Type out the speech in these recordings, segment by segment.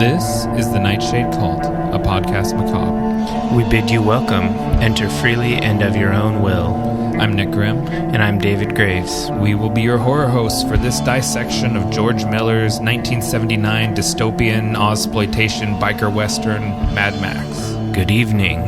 This is the Nightshade Cult, a podcast macabre. We bid you welcome. Enter freely and of your own will. I'm Nick Grimm. And I'm David Graves. We will be your horror hosts for this dissection of George Miller's 1979 dystopian Ozploitation biker western, Mad Max. Good evening.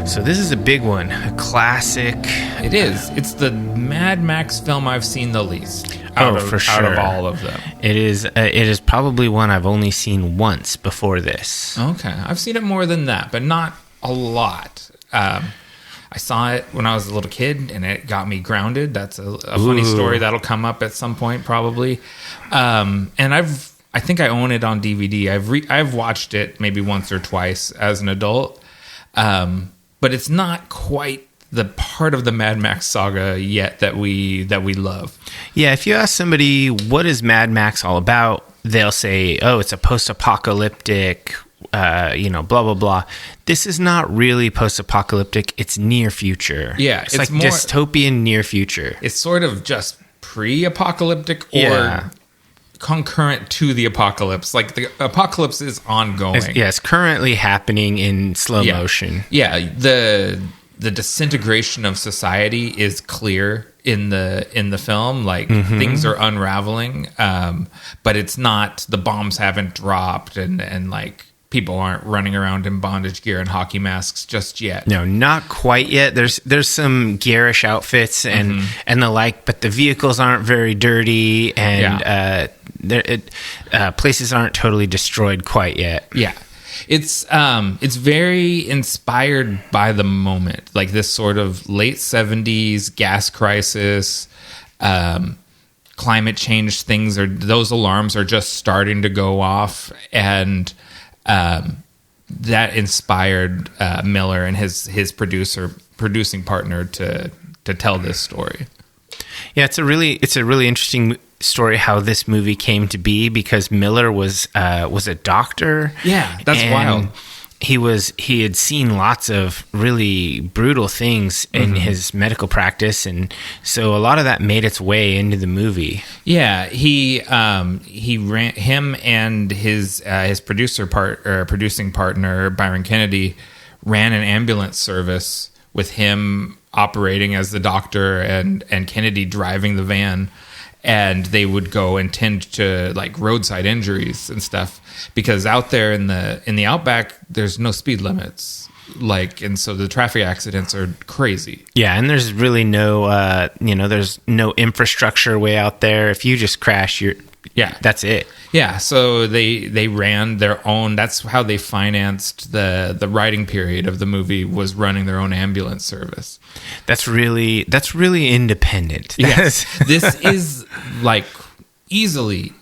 So this is a big one, a classic. It is. It's the Mad Max film I've seen the least. For sure. Out of all of them. It is probably one I've only seen once before this. Okay. I've seen it more than that, but not a lot. I saw it when I was a little kid, and it got me grounded. That's a funny story that'll come up at some point, probably. And I think I own it on DVD. I've watched it maybe once or twice as an adult, but it's not quite the part of the Mad Max saga yet that we love. Yeah, if you ask somebody what is Mad Max all about, they'll say, "Oh, it's a post-apocalyptic, blah blah blah." This is not really post-apocalyptic. It's near future. Yeah, it's like more dystopian near future. It's sort of just pre-apocalyptic or concurrent to the apocalypse. Like the apocalypse is ongoing. It's currently happening in slow motion. Yeah, the disintegration of society is clear in the film. Like things are unraveling, but it's not. The bombs haven't dropped, and like people aren't running around in bondage gear and hockey masks just yet. No, not quite yet. There's some garish outfits and the like, but the vehicles aren't very dirty, and places aren't totally destroyed quite yet. Yeah. It's very inspired by the moment, like this sort of late 70s gas crisis, climate change things, those alarms are just starting to go off, and that inspired Miller and his producing partner to tell this story. Yeah, it's a really interesting story how this movie came to be, because Miller was a doctor. Yeah, that's wild. He had seen lots of really brutal things in his medical practice, and so a lot of that made its way into the movie. Yeah, he ran, him and his producing partner Byron Kennedy ran an ambulance service with him operating as the doctor and Kennedy driving the van. And they would go and tend to like roadside injuries and stuff, because out there in the outback, there's no speed limits. And so the traffic accidents are crazy. Yeah, and there's really no, there's no infrastructure way out there. If you just crash, that's it. Yeah, so they ran their own. That's how they financed the writing period of the movie, was running their own ambulance service. That's really independent. Yes, this is like easily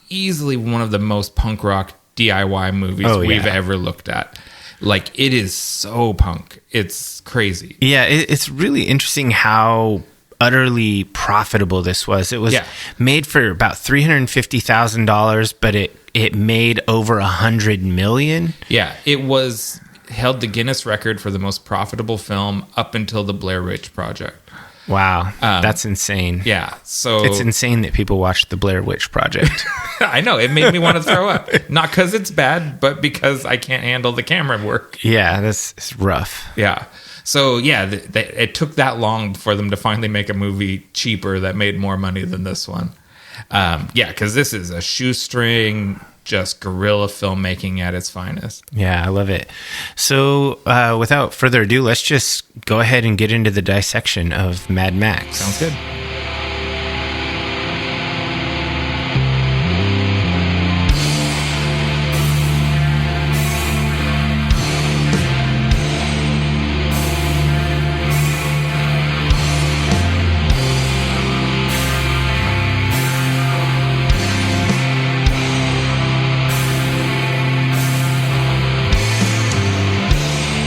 one of the most punk rock DIY movies we've ever looked at. Like, it is so punk. It's crazy. Yeah, it's really interesting how utterly profitable this was. It was made for about $350,000, but it made over $100 million. Yeah, it was held the Guinness record for the most profitable film up until the Blair Witch Project. Wow, that's insane. Yeah, so it's insane that people watch the Blair Witch Project. I know, it made me want to throw up. Not because it's bad, but because I can't handle the camera work. Yeah, it's rough. Yeah. So, it took that long for them to finally make a movie cheaper that made more money than this one. Because this is a shoestring, just guerrilla filmmaking at its finest. Yeah, I love it. So, without further ado, let's just go ahead and get into the dissection of Mad Max. Sounds good.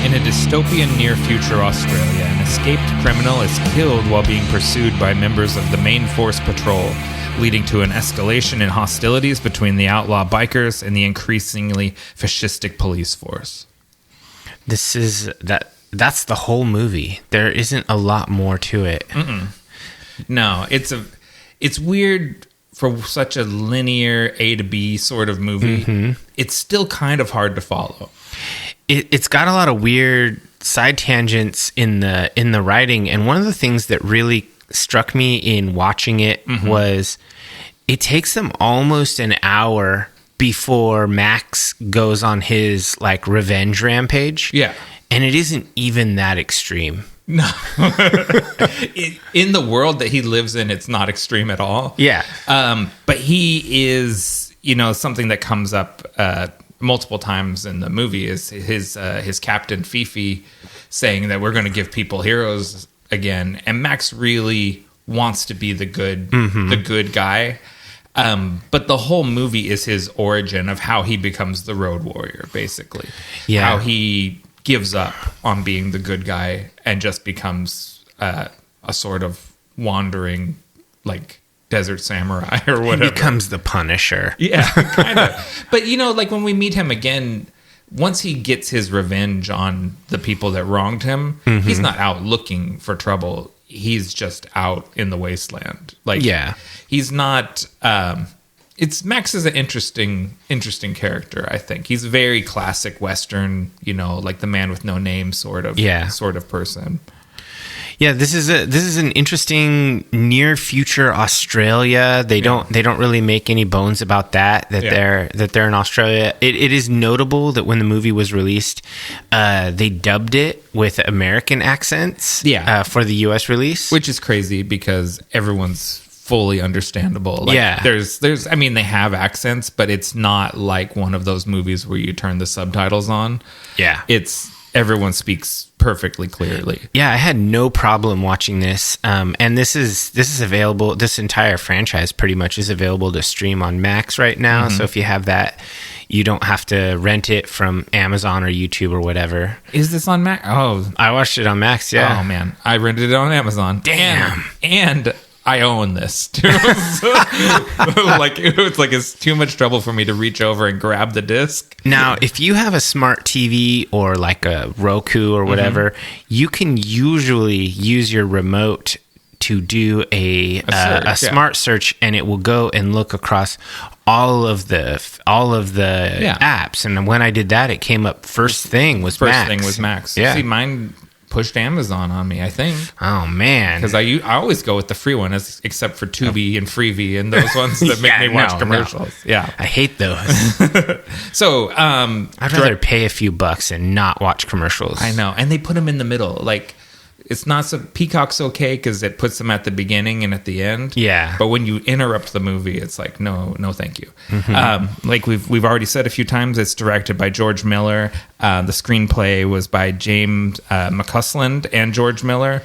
In a dystopian near-future Australia, an escaped criminal is killed while being pursued by members of the Main Force Patrol, leading to an escalation in hostilities between the outlaw bikers and the increasingly fascistic police force. That's the whole movie. There isn't a lot more to it. No, it's weird for such a linear A to B sort of movie, it's still kind of hard to follow. It's got a lot of weird side tangents in the writing, and one of the things that really struck me in watching it was it takes them almost an hour before Max goes on his like revenge rampage. Yeah. And it isn't even that extreme. No. In the world that he lives in, it's not extreme at all. Yeah. But he is, something that comes up multiple times in the movie is his captain Fifi saying that we're going to give people heroes again, and Max really wants to be the good guy. But the whole movie is his origin of how he becomes the road warrior, basically. Yeah. How he gives up on being the good guy and just becomes a sort of wandering, like, desert samurai or whatever. He becomes the Punisher. Yeah, kind of. But, like, when we meet him again, once he gets his revenge on the people that wronged him, he's not out looking for trouble. He's just out in the wasteland. Like, yeah, he's not. Max is an interesting character. I think he's a very classic Western, like the man with no name sort of person. Yeah, this is an interesting near future Australia. They don't really make any bones about that they're in Australia. It is notable that when the movie was released, they dubbed it with American accents for the US release, which is crazy because everyone's fully understandable. Like, there's they have accents, but it's not like one of those movies where you turn the subtitles on. Yeah, everyone speaks perfectly clearly. Yeah, I had no problem watching this. And this is available. This entire franchise pretty much is available to stream on Max right now. So if you have that, you don't have to rent it from Amazon or YouTube or whatever. Is this on Max? Oh, I watched it on Max. Yeah. Oh man, I rented it on Amazon. Damn. And I own this too. It's too much trouble for me to reach over and grab the disc. Now, if you have a smart TV or like a Roku or whatever, you can usually use your remote to do a smart search, and it will go and look across all of the apps. And when I did that, it came up first thing was Max. Yeah. See, mine pushed Amazon on me, I think. Oh man, because I always go with the free one, except for Tubi and Freevee and those ones that make me watch commercials. No. Yeah, I hate those. So I'd rather pay a few bucks and not watch commercials. I know, and they put them in the middle. Like, it's not so Peacock's okay because it puts them at the beginning and at the end. Yeah, but when you interrupt the movie, it's like no, thank you. Like we've already said a few times, it's directed by George Miller. The screenplay was by James McCusland and George Miller,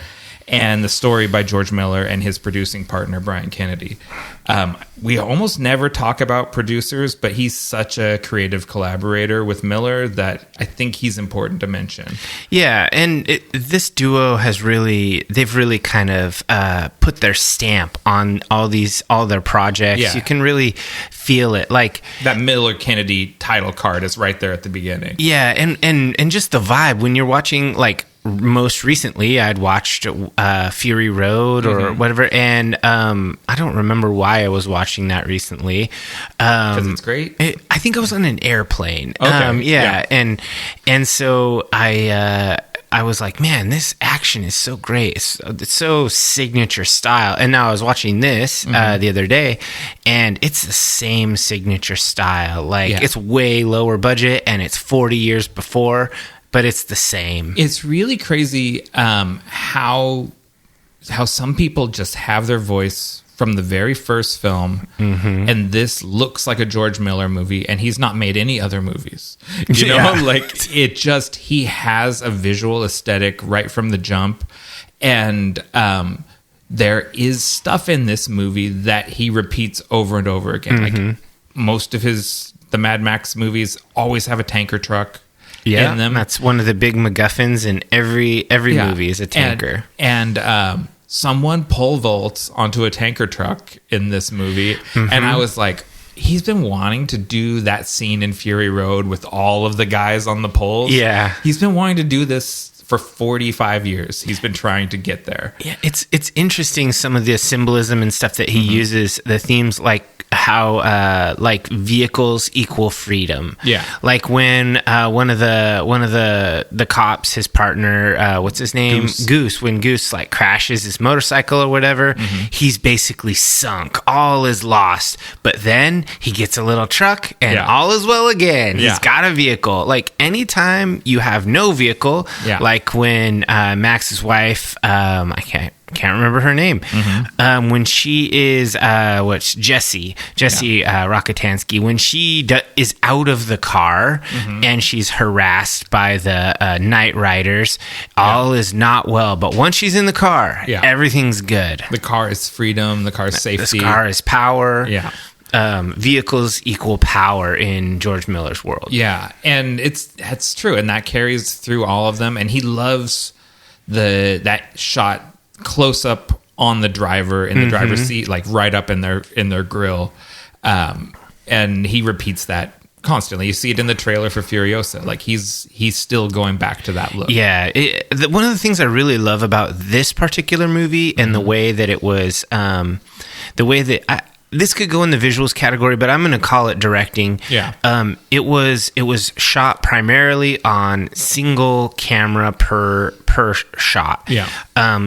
and the story by George Miller and his producing partner Brian Kennedy. We almost never talk about producers, but he's such a creative collaborator with Miller that I think he's important to mention. Yeah, and this duo they've really kind of put their stamp on all their projects. Yeah. You can really feel it, like that Miller Kennedy title card is right there at the beginning. Yeah, and just the vibe when you're watching, like, most recently I'd watched Fury Road or whatever, and I don't remember why I was watching that recently, because it's great. I think I was on an airplane. Okay. And so I was like, man, this action is so great. It's so signature style. And now I was watching this the other day, and it's the same signature style. Like, it's way lower budget, and it's 40 years before, but it's the same. It's really crazy how some people just have their voice from the very first film, and this looks like a George Miller movie, and he's not made any other movies. You know, like, he has a visual aesthetic right from the jump, and there is stuff in this movie that he repeats over and over again. Like, most of the Mad Max movies always have a tanker truck. Yeah, in them. That's one of the big MacGuffins in every movie is a tanker. And someone pole vaults onto a tanker truck in this movie, and I was like, he's been wanting to do that scene in Fury Road with all of the guys on the poles. Yeah, he's been wanting to do this for 45 years. He's been trying to get there. Yeah, it's interesting, some of the symbolism and stuff that he uses, the themes, like how like vehicles equal freedom. Yeah. Like when one of the cops, his partner, what's his name? Goose. When Goose like crashes his motorcycle or whatever, he's basically sunk. All is lost. But then he gets a little truck and all is well again. He's got a vehicle. Like anytime you have no vehicle, like when Max's wife, I can't remember her name. When she is Jessie Rokotansky, when she is out of the car and she's harassed by the night riders, all is not well. But once she's in the car, everything's good. The car is freedom. The car is safety. The car is power. Yeah. Vehicles equal power in George Miller's world. Yeah, and it's true, and that carries through all of them. And he loves that shot close up on the driver in the driver's seat, like right up in their grill, and he repeats that constantly. You see it in the trailer for Furiosa. Like he's still going back to that look. Yeah, one of the things I really love about this particular movie and the way that it was, the way that this could go in the visuals category, but I'm going to call it directing. Yeah. It was shot primarily on single camera per shot. Yeah.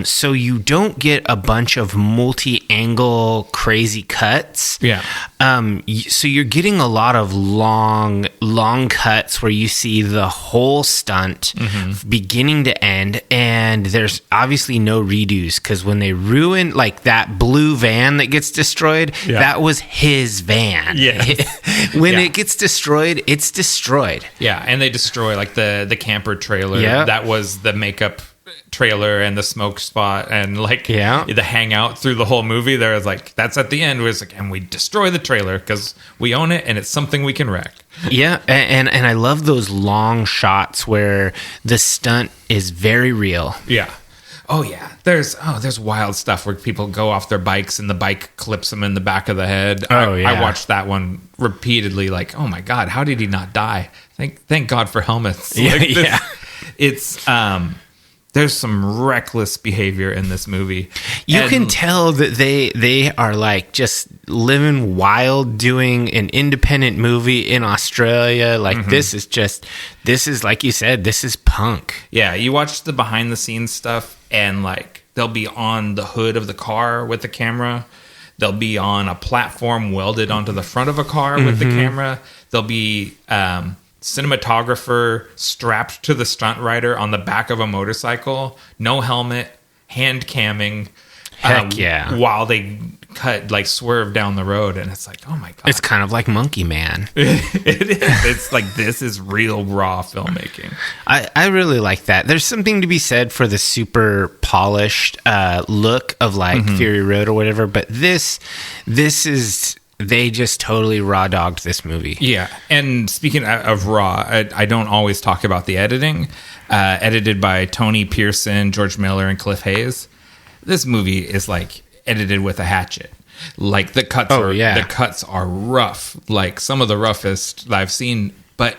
So you don't get a bunch of multi-angle crazy cuts. Yeah. So you're getting a lot of long cuts where you see the whole stunt beginning to end, and there's obviously no redos, because when they ruin like that blue van that gets destroyed, that was his van. Yeah. When it gets destroyed, it's destroyed. Yeah, and they destroy like the camper trailer. Yeah. That was the makeup trailer and the smoke spot and like the hangout through the whole movie. There was like, that's at the end where it's like, and we destroy the trailer because we own it and it's something we can wreck. Yeah, and I love those long shots where the stunt is very real. Yeah. Oh yeah, there's wild stuff where people go off their bikes and the bike clips them in the back of the head. I watched that one repeatedly. Like, oh my god, how did he not die? Thank God for helmets. It's there's some reckless behavior in this movie. You can tell that they are like just living wild, doing an independent movie in Australia. Like this is like you said, this is punk. Yeah, you watch the behind the scenes stuff and like they'll be on the hood of the car with the camera. They'll be on a platform welded onto the front of a car with the camera. They'll be cinematographer strapped to the stunt rider on the back of a motorcycle, no helmet, hand camming. Heck yeah. While they swerve down the road, and it's like, oh my god. It's kind of like Monkey Man. It is. It's like, this is real raw filmmaking. I really like that. There's something to be said for the super polished look of like Fury Road or whatever, but this is... They just totally raw dogged this movie. Yeah. And speaking of raw, I don't always talk about the editing. Edited by Tony Pearson, George Miller, and Cliff Hayes. This movie is like edited with a hatchet. Like the cuts are rough. Like some of the roughest that I've seen. But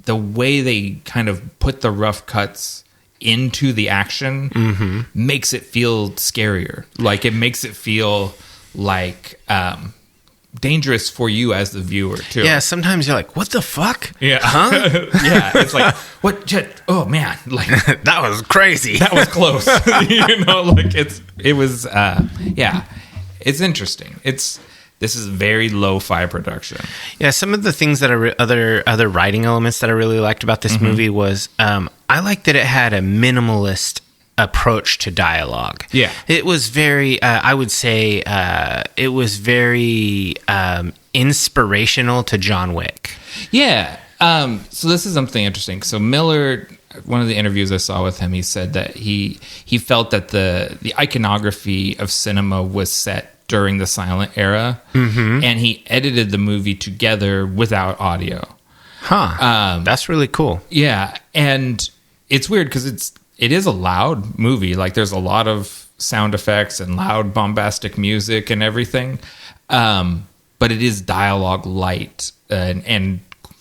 the way they kind of put the rough cuts into the action makes it feel scarier. Like it makes it feel like... dangerous for you as the viewer too. Yeah, sometimes you're like, what the fuck? Yeah. Huh? Yeah, it's like, what shit? Oh man, like that was crazy. That was close. Like it was it's interesting. This is very lo-fi production. Yeah, some of the things that are other writing elements that I really liked about this movie was I liked that it had a minimalist approach to dialogue. Yeah. It was very, I would say, it was very inspirational to John Wick. Yeah. So this is something interesting. So Miller, one of the interviews I saw with him, he said that he felt that the iconography of cinema was set during the silent era, and he edited the movie together without audio. Huh. That's really cool. Yeah. And it's weird because it is a loud movie. Like there's a lot of sound effects and loud bombastic music and everything. But it is dialogue light and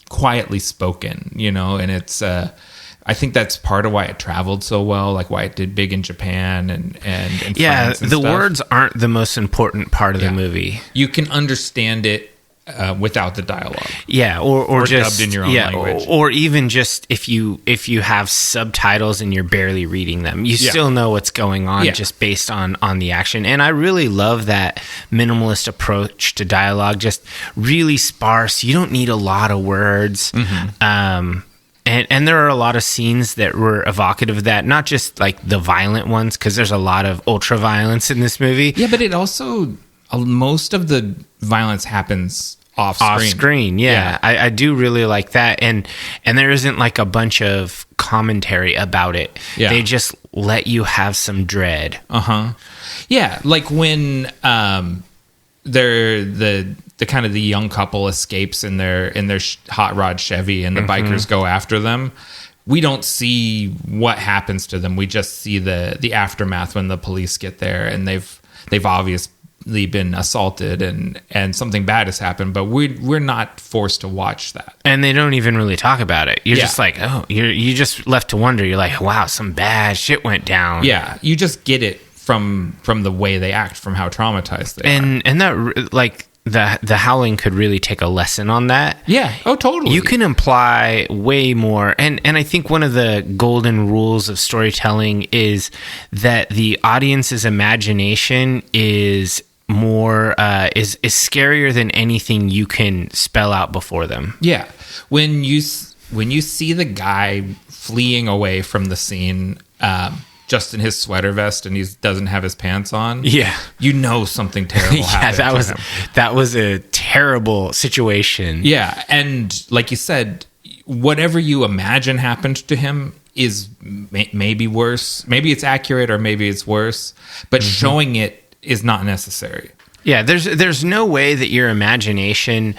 quietly spoken, and it's, I I think that's part of why it traveled so well, like why it did big in Japan and France and the stuff. words aren't the most important part of the movie. You can understand it without the dialogue. Yeah, or just dubbed in your own language. or even just if you have subtitles and you're barely reading them, you still know what's going on just based on the action. And I really love that minimalist approach to dialogue, just really sparse. You don't need a lot of words. And there are a lot of scenes that were evocative of that, not just like the violent ones, because there's a lot of ultra violence in this movie. Yeah, but it also, most of the violence happens off screen. I do really like that. And there isn't like a bunch of commentary about it. Yeah. They just let you have some dread. Yeah, like when they're the kind of the young couple escapes in their hot rod Chevy and the bikers go after them. We don't see what happens to them. We just see the aftermath when the police get there, and they've obviously been assaulted and something bad has happened, but we're not forced to watch that. And they don't even really talk about it. You're just like, oh, you just left to wonder. You're like, wow, some bad shit went down. Yeah, you just get it from the way they act, from how traumatized they are. And that, like, the Howling could really take a lesson on that. Yeah. Oh, totally. You can imply way more. And I think one of the golden rules of storytelling is that the audience's imagination is more is scarier than anything you can spell out before them. Yeah. When you see the guy fleeing away from the scene, just in his sweater vest, and he doesn't have his pants on. Yeah, you know something terrible happened. That was a terrible situation. Yeah, and like you said, whatever you imagine happened to him is maybe worse. Maybe it's accurate, or maybe it's worse. But showing it is not necessary. Yeah, there's no way that your imagination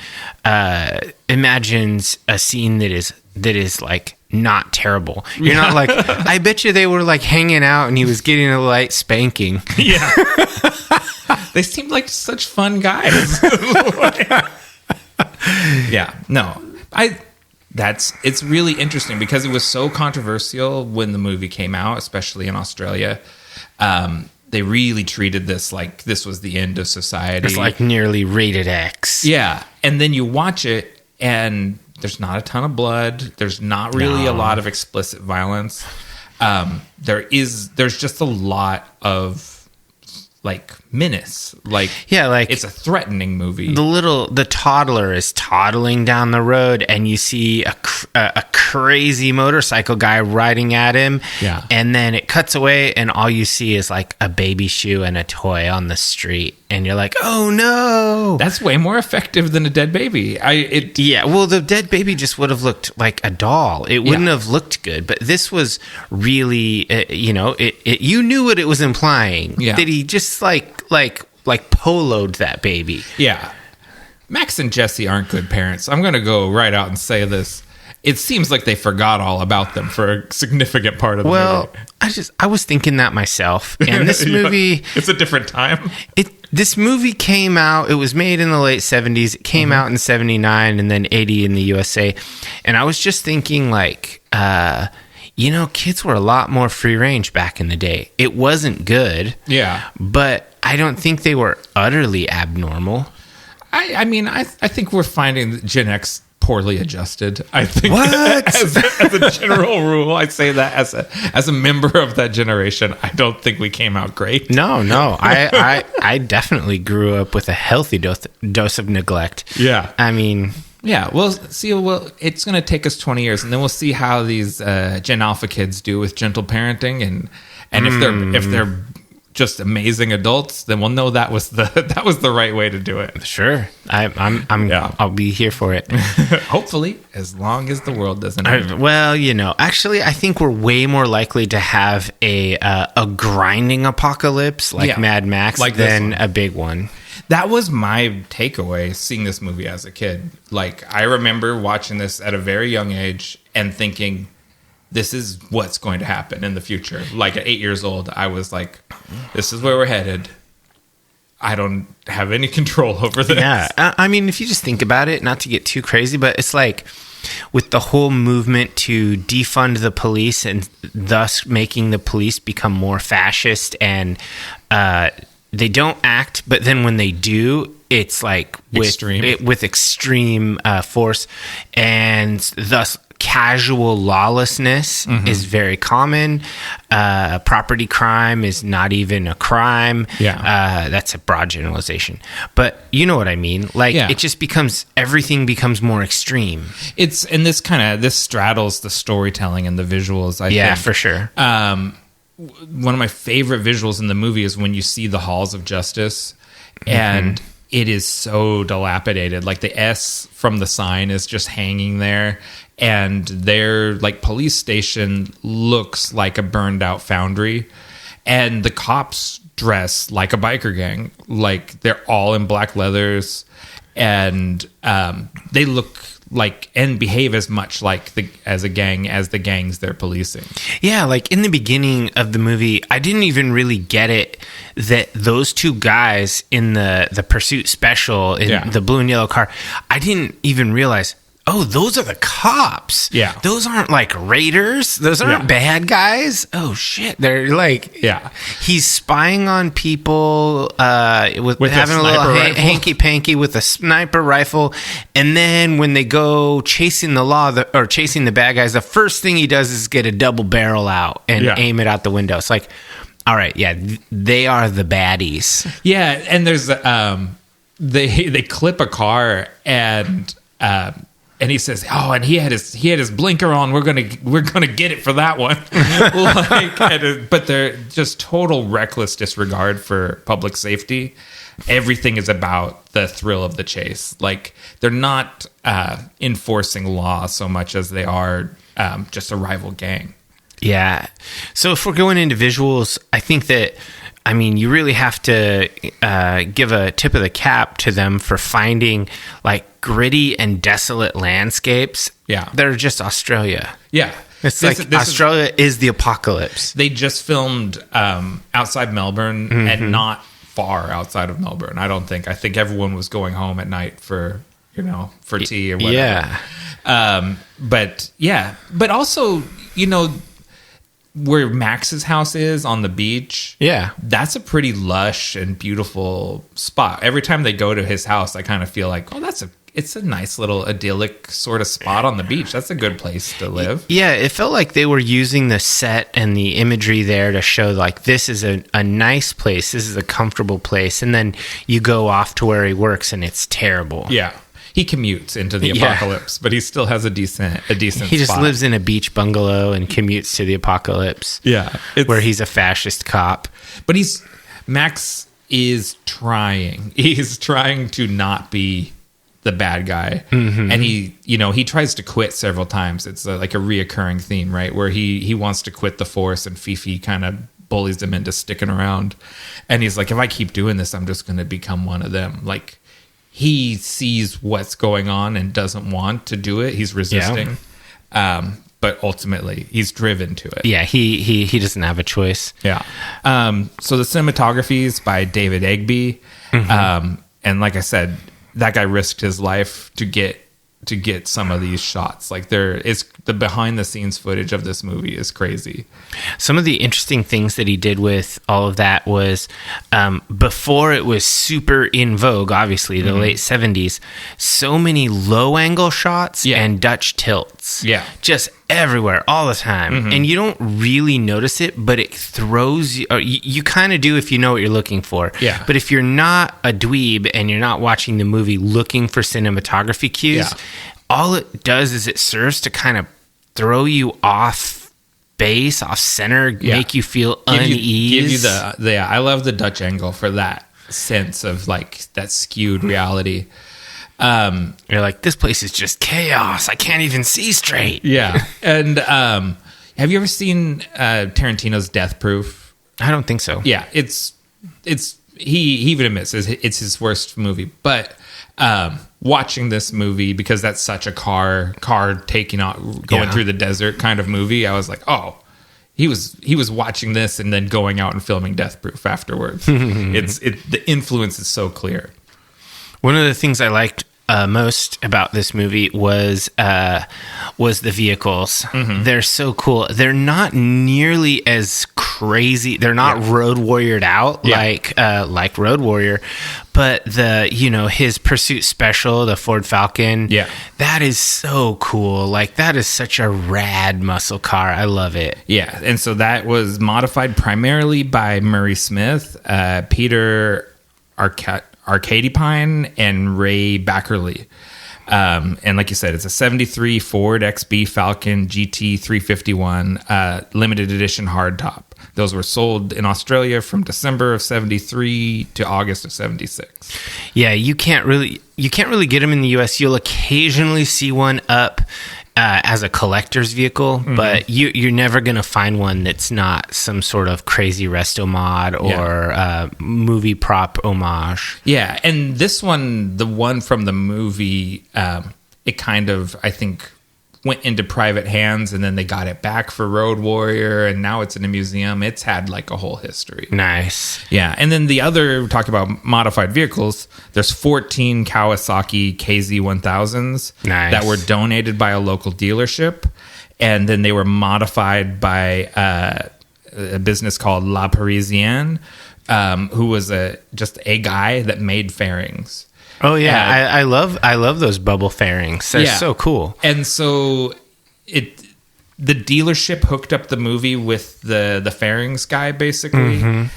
imagines a scene that is like not terrible. You're not like, I bet you they were like hanging out and he was getting a light spanking. Yeah. They seemed like such fun guys. Yeah, no. It's really interesting because it was so controversial when the movie came out, especially in Australia. They really treated this like this was the end of society. It's like nearly rated X. Yeah. And then you watch it and there's not a ton of blood. There's not really a lot of explicit violence. There's just a lot of like menace. Like, yeah, like it's a threatening movie. The toddler is toddling down the road and you see a crazy motorcycle guy riding at him. Yeah. And then it cuts away and all you see is like a baby shoe and a toy on the street. And you're like, oh no. That's way more effective than a dead baby. Yeah, well, the dead baby just would have looked like a doll. It wouldn't have looked good. But this was really, you knew what it was implying. Yeah. That he just like poloed that baby. Yeah. Max and Jesse aren't good parents. I'm going to go right out and say this. It seems like they forgot all about them for a significant part of the movie. I was thinking that myself. And this movie... It's a different time. This movie came out... It was made in the late 70s. It came out in 79 and then 80 in the USA. And I was just thinking, like... kids were a lot more free range back in the day. It wasn't good. Yeah. But I don't think they were utterly abnormal. I think we're finding that Gen X poorly adjusted. I think what? as a general rule, I'd say that as a member of that generation, I don't think we came out great. No. I definitely grew up with a healthy dose of neglect. Yeah. I mean... Yeah, we'll see. Well, it's going to take us 20 years, and then we'll see how these Gen Alpha kids do with gentle parenting, and if they're just amazing adults, then we'll know that was the right way to do it. Sure, I'll be here for it. Hopefully, as long as the world doesn't end. Actually, I think we're way more likely to have a grinding apocalypse like Mad Max than a big one. That was my takeaway seeing this movie as a kid. Like, I remember watching this at a very young age and thinking, this is what's going to happen in the future. Like, at 8 years old, I was like, this is where we're headed. I don't have any control over this. Yeah. I mean, if you just think about it, not to get too crazy, but it's like with the whole movement to defund the police and thus making the police become more fascist, and they don't act, but then when they do, it's like with extreme force, and thus casual lawlessness is very common. Property crime is not even a crime. That's a broad generalization, but you know what I mean. Like it just everything becomes more extreme. And this straddles the storytelling and the visuals. I think. For sure. One of my favorite visuals in the movie is when you see the halls of justice, and it is so dilapidated. Like the S from the sign is just hanging there, and their like police station looks like a burned out foundry, and the cops dress like a biker gang. Like they're all in black leathers, and they look like and behave as much like as a gang as the gangs they're policing. Yeah, like in the beginning of the movie, I didn't even really get it that those two guys in the pursuit special in the blue and yellow car, I didn't even realize, oh, those are the cops. Yeah. Those aren't like raiders. Those aren't bad guys. Oh, shit. They're like... Yeah. He's spying on people with having a little hanky-panky with a sniper rifle. And then when they go chasing chasing the bad guys, the first thing he does is get a double barrel out and aim it out the window. It's like, all right, they are the baddies. Yeah, and there's... They clip a car and he says, "Oh, and he had his blinker on. We're gonna get it for that one." But they're just total reckless disregard for public safety. Everything is about the thrill of the chase. Like they're not enforcing law so much as they are just a rival gang. Yeah. So if we're going into visuals, I think that. I mean, you really have to give a tip of the cap to them for finding like gritty and desolate landscapes. Yeah. That are just Australia. Yeah. It's Australia is the apocalypse. They just filmed outside Melbourne and not far outside of Melbourne. I think everyone was going home at night for tea or whatever. Yeah. But also, where Max's house is on the beach, that's a pretty lush and beautiful spot. Every time they go to his house, I kind of feel like, it's a nice little idyllic sort of spot on the beach. That's a good place to live. Yeah, it felt like they were using the set and the imagery there to show like this is a nice place, this is a comfortable place, and then you go off to where he works and it's terrible. Yeah. He commutes into the apocalypse, but he still has a decent He just spot. lives in a beach bungalow and commutes to the apocalypse. Yeah. Where he's a fascist cop. But Max is trying. He's trying to not be the bad guy. Mm-hmm. And he tries to quit several times. It's like a reoccurring theme, right? Where he wants to quit the force and Fifi kind of bullies him into sticking around. And he's like, if I keep doing this, I'm just going to become one of them. Like, he sees what's going on and doesn't want to do it. He's resisting. Yeah. But ultimately, he's driven to it. Yeah, he doesn't have a choice. Yeah. So the cinematography is by David Egby. Mm-hmm. And like I said, that guy risked his life to get some of these shots. Like the behind the scenes footage of this movie is crazy. Some of the interesting things that he did with all of that was before it was super in vogue, obviously the late 70s, so many low angle shots and Dutch tilts. Yeah. Just everywhere all the time. Mm-hmm. And you don't really notice it, but it throws you, or you kind of do if you know what you're looking for. Yeah. But if you're not a dweeb and you're not watching the movie looking for cinematography cues, all it does is it serves to kind of throw you off base, off center, make you feel unease. Give you the I love the Dutch angle for that sense of like that skewed reality. You're like, this place is just chaos. I can't even see straight. Yeah. And have you ever seen Tarantino's Death Proof? I don't think so. Yeah, it's he even admits it's his worst movie, but watching this movie, because that's such a car taking out, going through the desert kind of movie, I was like, oh, he was watching this and then going out and filming Death Proof afterwards. The influence is so clear. One of the things I liked most about this movie was the vehicles. They're so cool. They're not nearly as crazy. They're not road warriored out like Road Warrior, but his pursuit special, the Ford Falcon. Yeah, that is so cool. Like, that is such a rad muscle car. I love it. Yeah, and so that was modified primarily by Murray Smith, Peter Arcadipine, and Ray Backerley. And like you said, it's a 73 Ford XB Falcon GT 351 limited edition hardtop. Those were sold in Australia from December of 73 to August of 76. Yeah, you can't really get them in the US. You'll occasionally see one up as a collector's vehicle, but you're never going to find one that's not some sort of crazy resto mod or movie prop homage. Yeah, and this one, the one from the movie, it kind of, I think, went into private hands, and then they got it back for Road Warrior, and now it's in a museum. It's had like a whole history. Nice. Yeah, and then the other, talk about modified vehicles, there's 14 Kawasaki KZ1000s that were donated by a local dealership, and then they were modified by a business called La Parisienne, who was just a guy that made fairings. Oh yeah, I love those bubble fairings. They're so cool. And so the dealership hooked up the movie with the fairings guy, basically,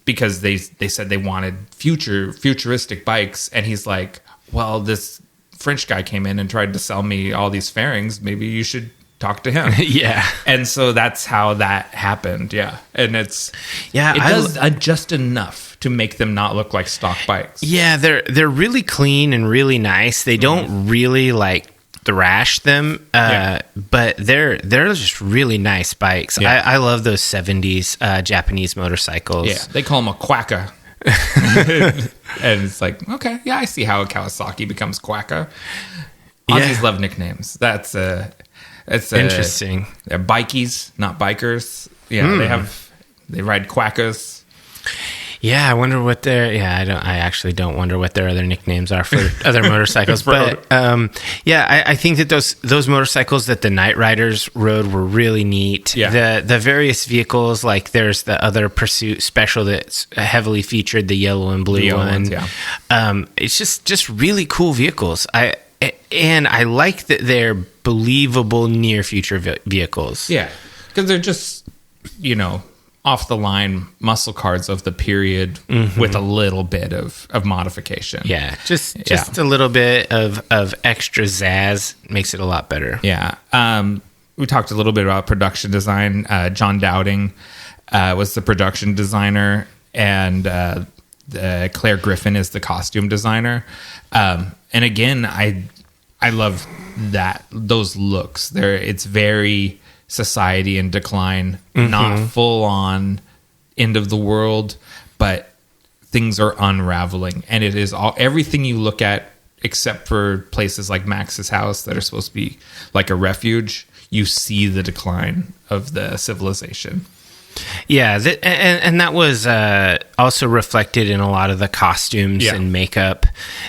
because they said they wanted futuristic bikes, and he's like, well, this French guy came in and tried to sell me all these fairings. Maybe you should talk to him. Yeah. And so that's how that happened. Yeah. And it does just enough to make them not look like stock bikes. Yeah, they're really clean and really nice. They don't really like thrash them, but they're just really nice bikes. Yeah. I love those 70s Japanese motorcycles. Yeah, they call them a quacka. And it's like, okay, yeah, I see how a Kawasaki becomes quacka. Aussies love nicknames. That's interesting. They're bikies, not bikers. Yeah, they ride quackas. Yeah, I wonder what I actually don't wonder what their other nicknames are for other motorcycles. But I think that those motorcycles that the Night Riders rode were really neat. Yeah. The various vehicles, like there's the other Pursuit Special that's heavily featured, the yellow and blue one. Ones, it's just really cool vehicles. And I like that they're believable near future vehicles. Yeah, because they're just, off the line muscle cars of the period with a little bit of modification. Yeah, just a little bit of extra zazz makes it a lot better. Yeah. We talked a little bit about production design. John Dowding was the production designer, and Claire Griffin is the costume designer. And again, I love those looks. It's very society in decline, not full on end of the world, but things are unraveling, and it is everything you look at, except for places like Max's house that are supposed to be like a refuge. You see the decline of the civilization. Yeah, and that was also reflected in a lot of the costumes and makeup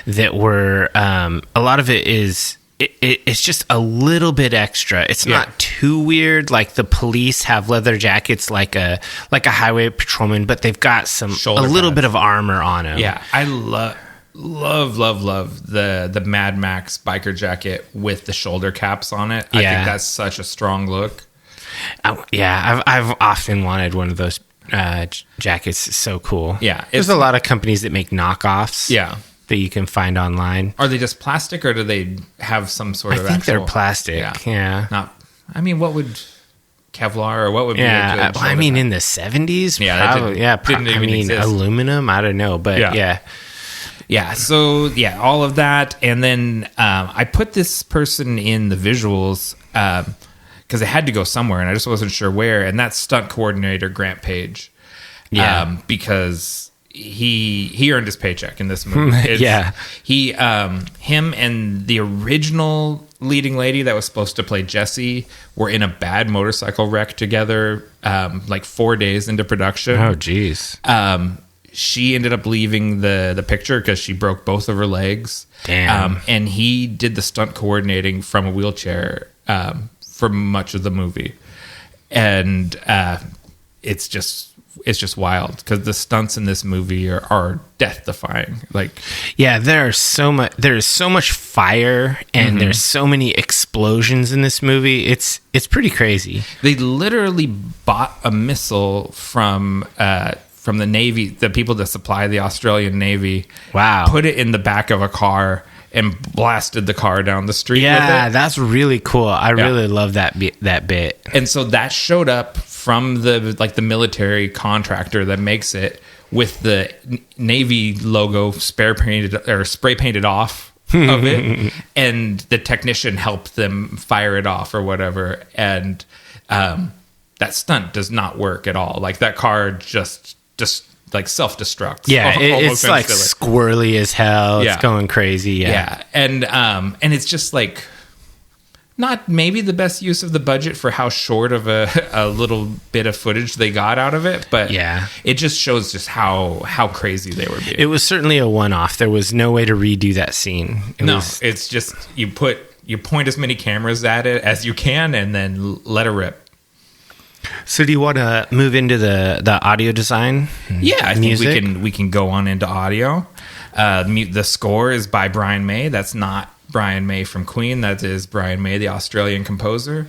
that were. A lot of it is. It's just a little bit extra. It's not too weird. Like the police have leather jackets, like a highway patrolman, but they've got a little bit of armor on them. Yeah, I love the Mad Max biker jacket with the shoulder caps on it. I think that's such a strong look. I've often wanted one of those jackets. It's so cool. Yeah, there's a lot of companies that make knockoffs. Yeah. That you can find online. Are they just plastic, or do they have some sort of? I think they're plastic. Yeah. What would Kevlar, or what would be a good in the 70s? Yeah, probably. Aluminum. I don't know, but yeah. So all of that, and then I put this person in the visuals because it had to go somewhere, and I just wasn't sure where. And that's stunt coordinator Grant Page. Yeah, because he earned his paycheck in this movie. Him and the original leading lady that was supposed to play Jessie were in a bad motorcycle wreck together, like 4 days into production. Oh, geez. she ended up leaving the picture because she broke both of her legs. Damn. And he did the stunt coordinating from a wheelchair for much of the movie. And it's just wild because the stunts in this movie are death defying. Like, yeah, there's so much fire and there's so many explosions in this movie. It's pretty crazy. They literally bought a missile from the Navy, the people that supply the Australian Navy. Wow. Put it in the back of a car and blasted the car down the street. Yeah, with it. that's really cool. I really love that bit. And so that showed up from the military contractor that makes it with the Navy logo spray painted off of it, and the technician helped them fire it off or whatever. And that stunt does not work at all. Like that car just like self-destructs. Yeah, almost it's like instantly. squirrely as hell. Yeah. It's going crazy. Yeah. And it's just like not maybe the best use of the budget for how short of a little bit of footage they got out of it, but yeah, it just shows just how crazy they were being. It was certainly a one-off. There was no way to redo that scene. It's just you point as many cameras at it as you can and then let it rip. So do you want to move into the audio design? Yeah, I think we can go on into audio. The score is by Brian May. That's not Brian May from Queen. That is Brian May, the Australian composer.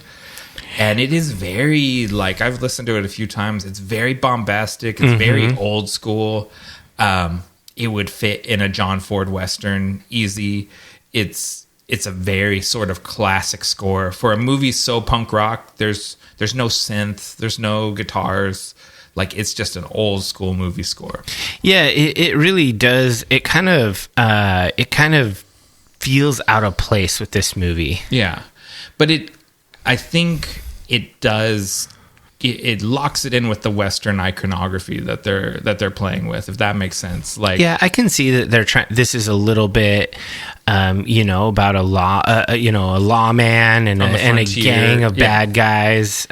And it is very, like, I've listened to it a few times. It's very bombastic. It's very old school. It would fit in a John Ford Western easy. It's a very sort of classic score. For a movie so punk rock, there's no synth, there's no guitars. Like, it's just an old school movie score. Yeah, it really does. It kind of feels out of place with this movie. Yeah, but I think it does. It locks it in with the Western iconography that they're playing with, if that makes sense. Like, yeah, I can see that they're trying. This is a little bit, about a lawman and a gang of bad guys.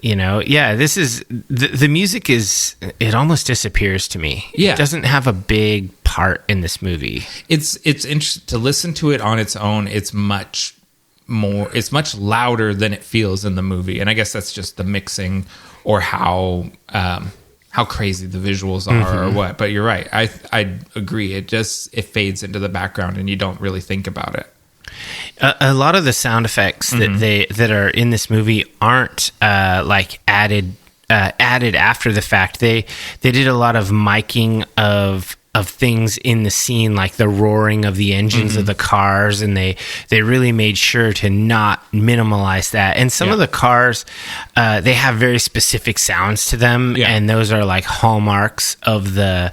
This is the music is, it almost disappears to me. Yeah. It doesn't have a big part in this movie. It's interesting to listen to it on its own. It's much louder than it feels in the movie, and I guess that's just the mixing or how crazy the visuals are or what. But you're right. I agree. It fades into the background and you don't really think about it. A lot of the sound effects that are in this movie aren't added after the fact. They did a lot of miking of things in the scene, like the roaring of the engines of the cars, and they really made sure to not minimalize that. And some of the cars, they have very specific sounds to them, and those are like hallmarks of that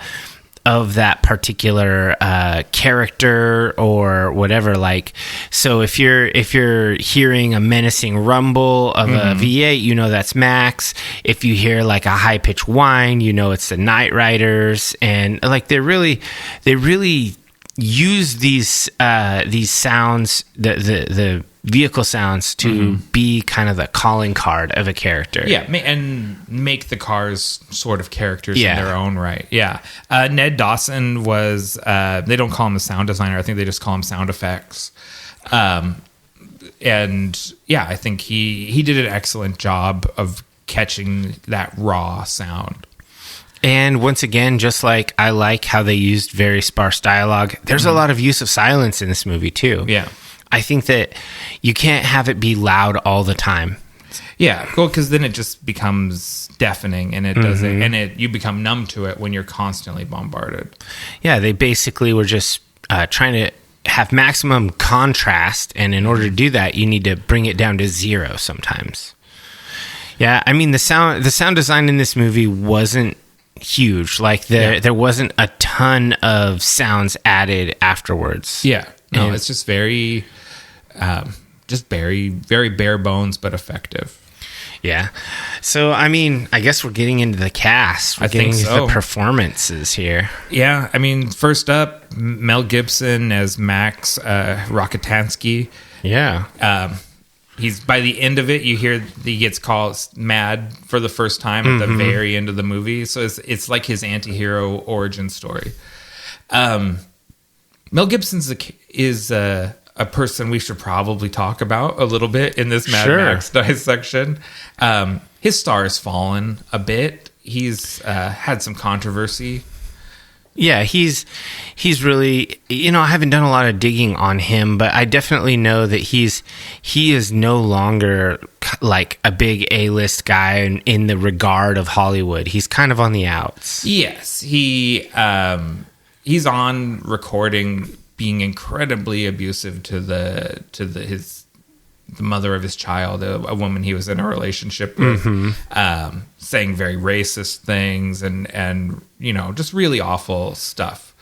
particular character or whatever. Like, so if you're hearing a menacing rumble of a V8, that's Max. If you hear like a high pitched whine, it's the Night Riders. And like they really use these sounds, the vehicle sounds, to be kind of the calling card of a character. Yeah, and make the cars sort of characters in their own right. Yeah. Ned Dawson was, they don't call him a sound designer. I think they just call him sound effects. And yeah, I think he did an excellent job of catching that raw sound. And once again, just like I like how they used very sparse dialogue, there's a lot of use of silence in this movie too. Yeah. I think that you can't have it be loud all the time. Yeah, cool, because then it just becomes deafening, and it doesn't, and you become numb to it when you're constantly bombarded. Yeah, they basically were just trying to have maximum contrast, and in order to do that, you need to bring it down to 0 sometimes. Yeah, I mean the sound design in this movie wasn't huge. Like there wasn't a ton of sounds added afterwards. Yeah, no, it's just very very bare bones but effective. Yeah. So I mean, I guess we're getting into the cast. We're getting into the performances here. Yeah, I mean, first up, Mel Gibson as Max Rockatansky. Yeah. he's by the end of it, you hear he gets called mad for the first time at the very end of the movie. So it's like his anti-hero origin story. Mel Gibson is a person we should probably talk about a little bit in this Mad Max dissection. His star has fallen a bit. He's had some controversy. Yeah, he's really, I haven't done a lot of digging on him, but I definitely know that he is no longer like a big A-list guy in the regard of Hollywood. He's kind of on the outs. Yes, he's on recording being incredibly abusive to the mother of his child, a woman he was in a relationship with, saying very racist things and just really awful stuff.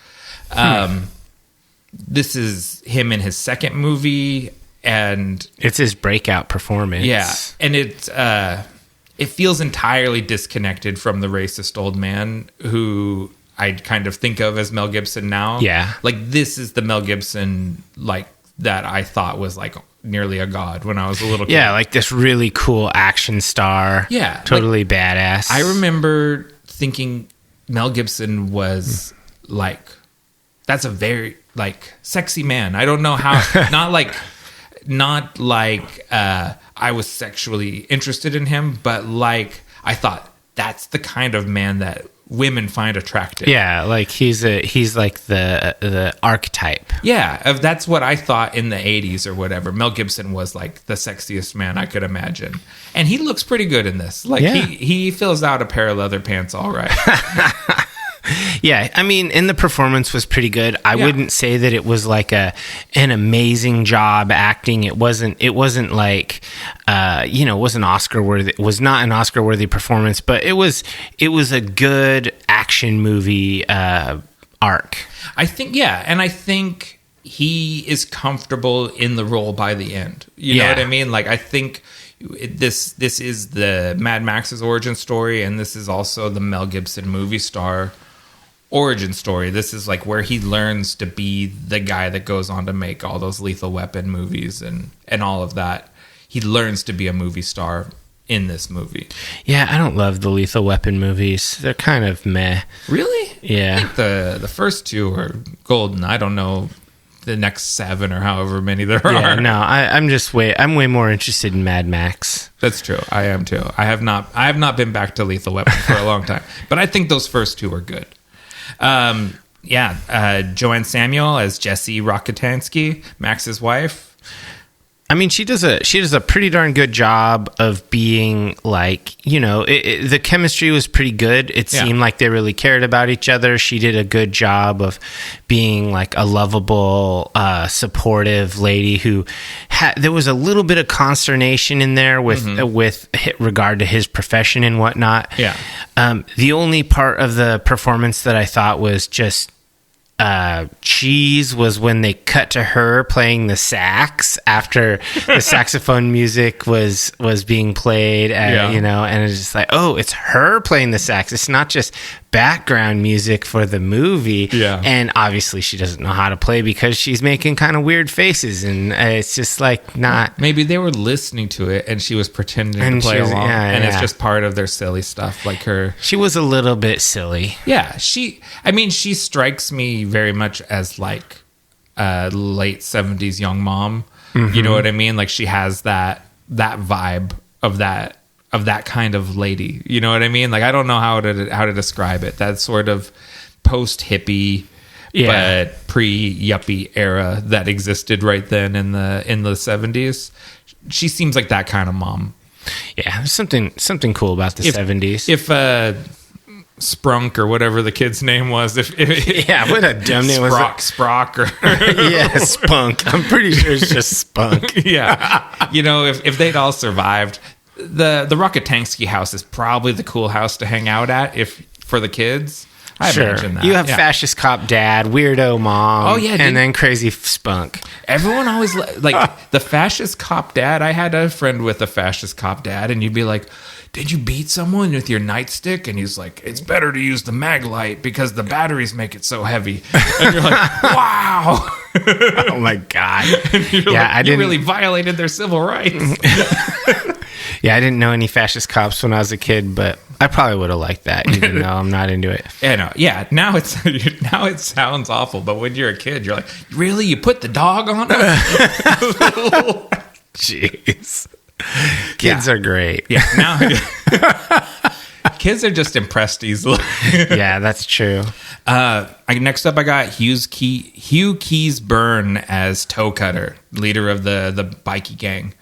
This is him in his second movie, and it's his breakout performance. Yeah, and it feels entirely disconnected from the racist old man who I kind of think of as Mel Gibson now. Yeah, like this is the Mel Gibson like that I thought was like nearly a god when I was a little kid. Yeah, like this really cool action star. Yeah. Totally badass. I remember thinking Mel Gibson was like, that's a very like sexy man. I don't know how, not like I was sexually interested in him, but like I thought that's the kind of man that women find attractive. Yeah, like he's like the archetype. Yeah, that's what I thought in the 80s or whatever. Mel Gibson was like the sexiest man I could imagine. And he looks pretty good in this. Like he fills out a pair of leather pants all right. Yeah, I mean, and the performance was pretty good. I wouldn't say that it was like an amazing job acting. It wasn't like it wasn't Oscar worthy. It was not an Oscar worthy performance, but it was a good action movie arc. I think and I think he is comfortable in the role by the end. You know what I mean? Like I think this is the Mad Max's origin story, and this is also the Mel Gibson movie star origin story. This is like where he learns to be the guy that goes on to make all those Lethal Weapon movies and all of that. He learns to be a movie star in this movie. Yeah, I don't love the Lethal Weapon movies. They're kind of meh. Really? Yeah. I think the first two are golden. I don't know the next 7 or however many there are. No, I'm way more interested in Mad Max. That's true. I am too. I have not been back to Lethal Weapon for a long time, but I think those first two are good. Joanne Samuel as Jessie Rockatansky, Max's wife. I mean, she does a pretty darn good job of being like, the chemistry was pretty good. It seemed like they really cared about each other. She did a good job of being like a lovable, supportive lady who there was a little bit of consternation in there with regard to his profession and whatnot. Yeah. The only part of the performance that I thought was just cheese was when they cut to her playing the sax after the saxophone music was being played, and it's just like, oh, it's her playing the sax. It's not just background music for the movie. Yeah. And obviously she doesn't know how to play because she's making kind of weird faces, and it's just like not. Maybe they were listening to it and she was pretending to play along, it's just part of their silly stuff. Like her, she was a little bit silly. Yeah, she strikes me very much as like late 70s young mom. You know what I mean? Like she has that vibe of that kind of lady. You know what I mean? Like I don't know how to describe it. That sort of post hippie but pre yuppie era that existed right then in the 70s. She seems like that kind of mom. Yeah, there's something cool about the 70s. If Sprunk or whatever the kid's name was. What a dumb name was it? Sprock or Spunk. I'm pretty sure it's just Spunk. Yeah. If they'd all survived, the Rockatansky house is probably the cool house to hang out at for the kids. I imagine that. You have fascist cop dad, weirdo mom, and then crazy Spunk. Everyone always like the fascist cop dad. I had a friend with a fascist cop dad, and you'd be like, did you beat someone with your nightstick? And he's like, it's better to use the mag light because the batteries make it so heavy. And you're like, wow. Oh my God. You really violated their civil rights. Yeah, I didn't know any fascist cops when I was a kid, but I probably would have liked that, even though I'm not into it. Now it sounds awful, but when you're a kid, you're like, really? You put the dog on him? Jeez. Kids are great. Yeah, now kids are just impressed easily. Yeah, that's true. Next up, I got Hugh Keys Byrne as Toe Cutter, leader of the bikie gang.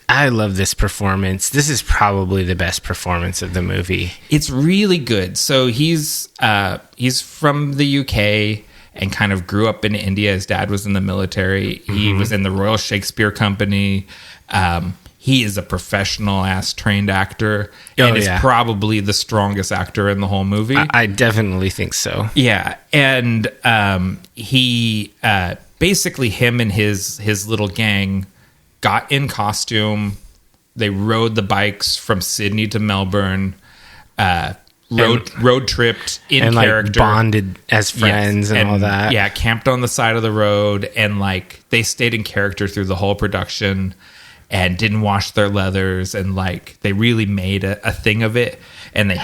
I love this performance. This is probably the best performance of the movie. It's really good. So he's from the UK and kind of grew up in India. His dad was in the military. He was in the Royal Shakespeare Company. He is a professional-ass trained actor and is probably the strongest actor in the whole movie. I definitely think so. Yeah, and he basically, him and his little gang got in costume. They rode the bikes from Sydney to Melbourne, road tripped in and character, bonded as friends and all that. Yeah, camped on the side of the road, and they stayed in character through the whole production and didn't wash their leathers, and they really made a thing of it. And they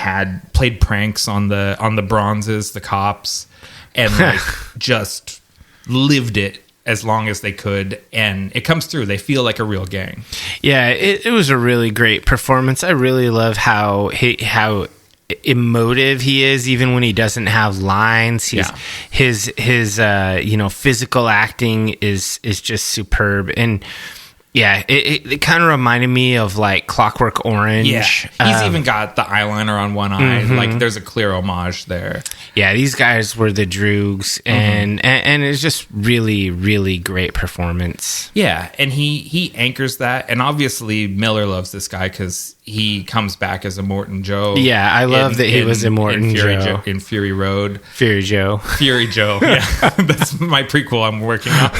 played pranks on the bronzes, the cops, and just lived it as long as they could, and it comes through. They feel like a real gang. Yeah, it was a really great performance. I really love how emotive he is, even when he doesn't have lines. His physical acting is just superb. And yeah, it kind of reminded me of Clockwork Orange. Yeah, he's even got the eyeliner on one eye. There's a clear homage there. Yeah, these guys were the Droogs, and it's just really, really great performance. Yeah, and he anchors that, and obviously Miller loves this guy because he comes back as Immortan Joe. Yeah, I love that he was Immortan Joe in Fury Road. Fury Joe. Yeah, that's my prequel I'm working on.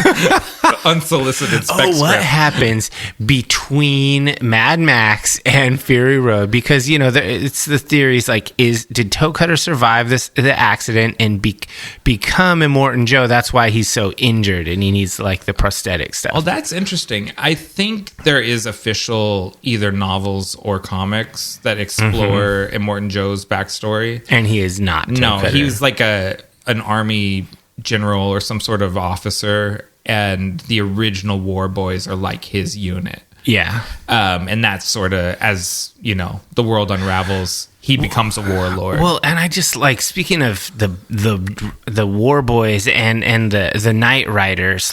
Unsolicited spec what script. Happens between Mad Max and Fury Road? Because it's the theories did Toe Cutter survive the accident and become Immortan Joe? That's why he's so injured and he needs the prosthetic stuff. Oh, that's interesting. I think there is official either novels or comics that explore Immortan Joe's backstory, and he is not. No, he was an army general or some sort of officer, and the original War Boys are his unit. Yeah. And that's sort of, as the world unravels, he becomes a warlord. Well, and I just speaking of the War Boys and the Knight Riders,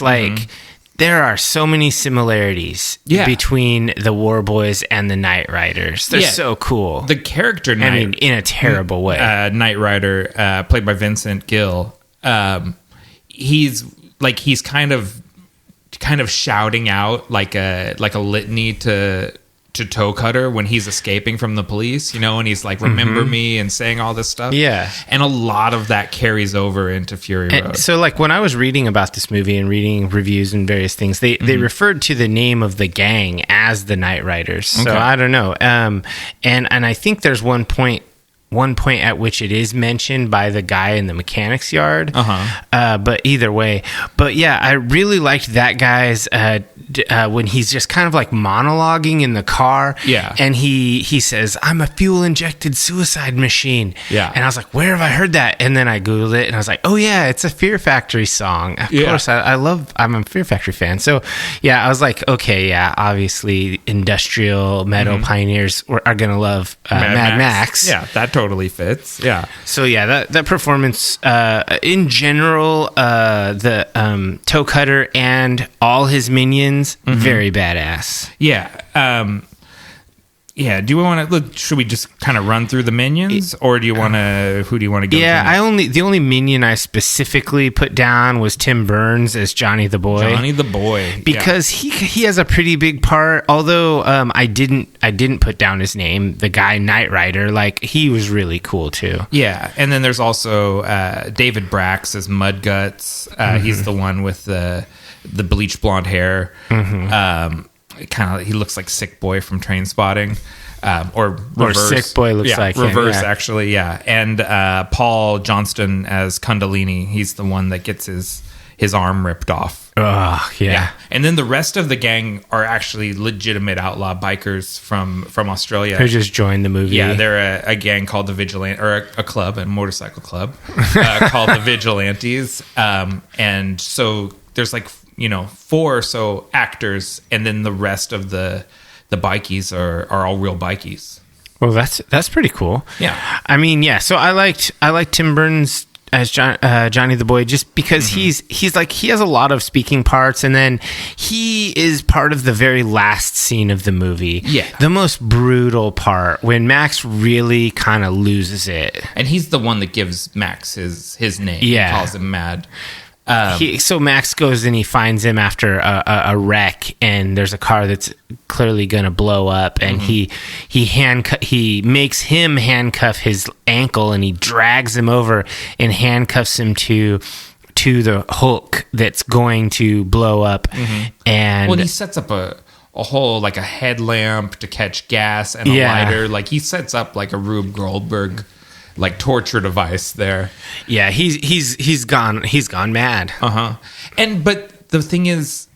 there are so many similarities between the War Boys and the Knight Riders. They're so cool. The character in a terrible way. Knight Rider, played by Vincent Gill, he's kind of shouting out like a litany to Toe Cutter when he's escaping from the police, and he's remember me and saying all this stuff. Yeah. And a lot of that carries over into Fury Road. So when I was reading about this movie and reading reviews and various things, they referred to the name of the gang as the Knight Riders. So I don't know. And I think there's one point at which it is mentioned by the guy in the mechanics yard. But either way. But yeah, I really liked that guy's when he's just kind of monologuing in the car. Yeah. And he says, "I'm a fuel injected suicide machine." Yeah. And I was like, where have I heard that? And then I Googled it and I was like, oh yeah, it's a Fear Factory song. Of course, I'm a Fear Factory fan. So yeah, I was like, okay, yeah, obviously industrial metal pioneers are going to love Mad Max. Yeah, that totally fits. Yeah. So yeah, that performance in general, the Toe Cutter and all his minions, very badass. Yeah. Yeah. Do we want to should we just kind of run through the minions, or do you want to? Who do you want to go? Yeah, the only minion I specifically put down was Tim Burns as Johnny the Boy. Johnny the Boy, because he has a pretty big part. Although I didn't put down his name. The guy Knight Rider, he was really cool too. Yeah, and then there's also David Brax as Mudguts. He's the one with the bleach blonde hair. He looks like Sick Boy from Trainspotting, or reverse. Sick Boy looks like reverse him, actually. Yeah, and Paul Johnston as Kundalini. He's the one that gets his his arm ripped off. Oh, yeah. And then the rest of the gang are actually legitimate outlaw bikers from Australia. Who just joined the movie. Yeah, they're a gang called the Vigilante, or a club, a motorcycle club called the Vigilantes. And so there's like, 4 or so actors, and then the rest of the bikies are all real bikies. Well, that's pretty cool. Yeah. I mean, yeah. So I liked Tim Burton's as Johnny the Boy, just because he's like, he has a lot of speaking parts, and then he is part of the very last scene of the movie. Yeah. The most brutal part, when Max really kind of loses it. And he's the one that gives Max his name. Yeah. He calls him Mad. So Max goes and he finds him after a wreck, and there's a car that's clearly going to blow up, and he makes him handcuff his ankle, and he drags him over and handcuffs him to the hook that's going to blow up. And he sets up a whole, like, a headlamp to catch gas and a lighter. Like, he sets up like a Rube Goldberg, like, torture device there. Yeah, he's gone mad. But the thing is,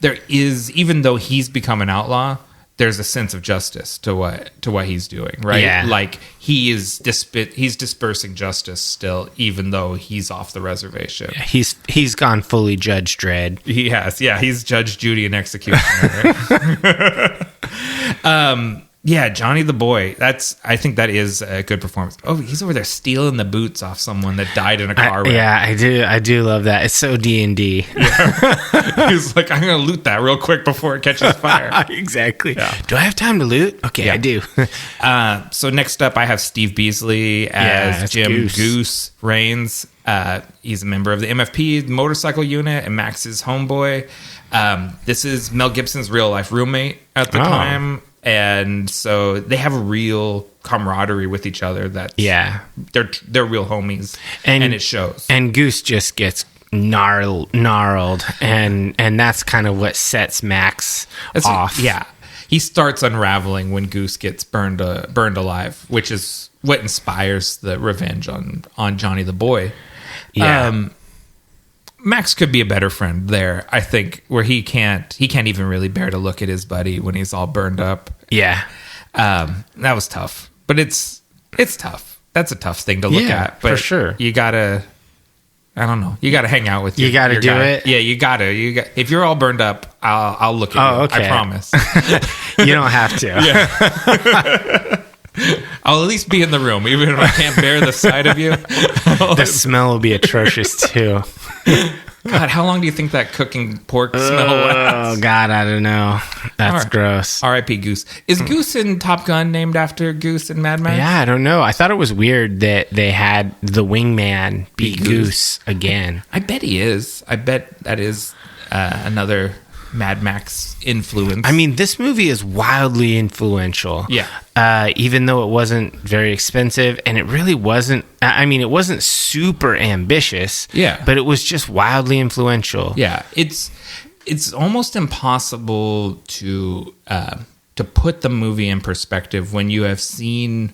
there is, even though he's become an outlaw, there's a sense of justice to what he's doing, right? Yeah. Like, he's dispersing justice still, even though he's off the reservation. Yeah, he's gone fully Judge Dredd. He has, yeah. He's Judge Judy and Executioner. Yeah, Johnny the Boy. I think that is a good performance. Oh, he's over there stealing the boots off someone that died in a car wreck. Yeah, I do love that. It's so D&D. Yeah. He's like, I'm going to loot that real quick before it catches fire. Exactly. Yeah. Do I have time to loot? Okay, yeah. I do. So next up, I have Steve Beasley as Jim Goose Raines. He's a member of the MFP motorcycle unit and Max's homeboy. This is Mel Gibson's real life roommate at the time. And so they have a real camaraderie with each other. They're real homies, and it shows. And Goose just gets gnarled, and that's kind of what sets Max off. Yeah, he starts unraveling when Goose gets burned alive, which is what inspires the revenge on Johnny the Boy. Yeah. Max could be a better friend there, I think, where he can't even really bear to look at his buddy when he's all burned up. Yeah. That was tough. But it's tough. That's a tough thing to look at. But for sure. You gotta, I don't know, you gotta hang out with you gotta your do guy. it. Yeah, you gotta. If you're all burned up, I'll look at you. Okay. I promise. You don't have to. Yeah. I'll at least be in the room, even if I can't bear the sight of you. The smell will be atrocious too. God, how long do you think that cooking pork smell lasts? Oh God, I don't know. That's gross. R.I.P. Goose. Is Goose in Top Gun named after Goose in Mad Max? Yeah, I don't know. I thought it was weird that they had the wingman be Goose again. I bet he is. I bet that is another Mad Max influence. I mean, this movie is wildly influential. Yeah. Even though it wasn't very expensive, and it really wasn't. I mean, it wasn't super ambitious. Yeah. But it was just wildly influential. Yeah. It's almost impossible to put the movie in perspective when you have seen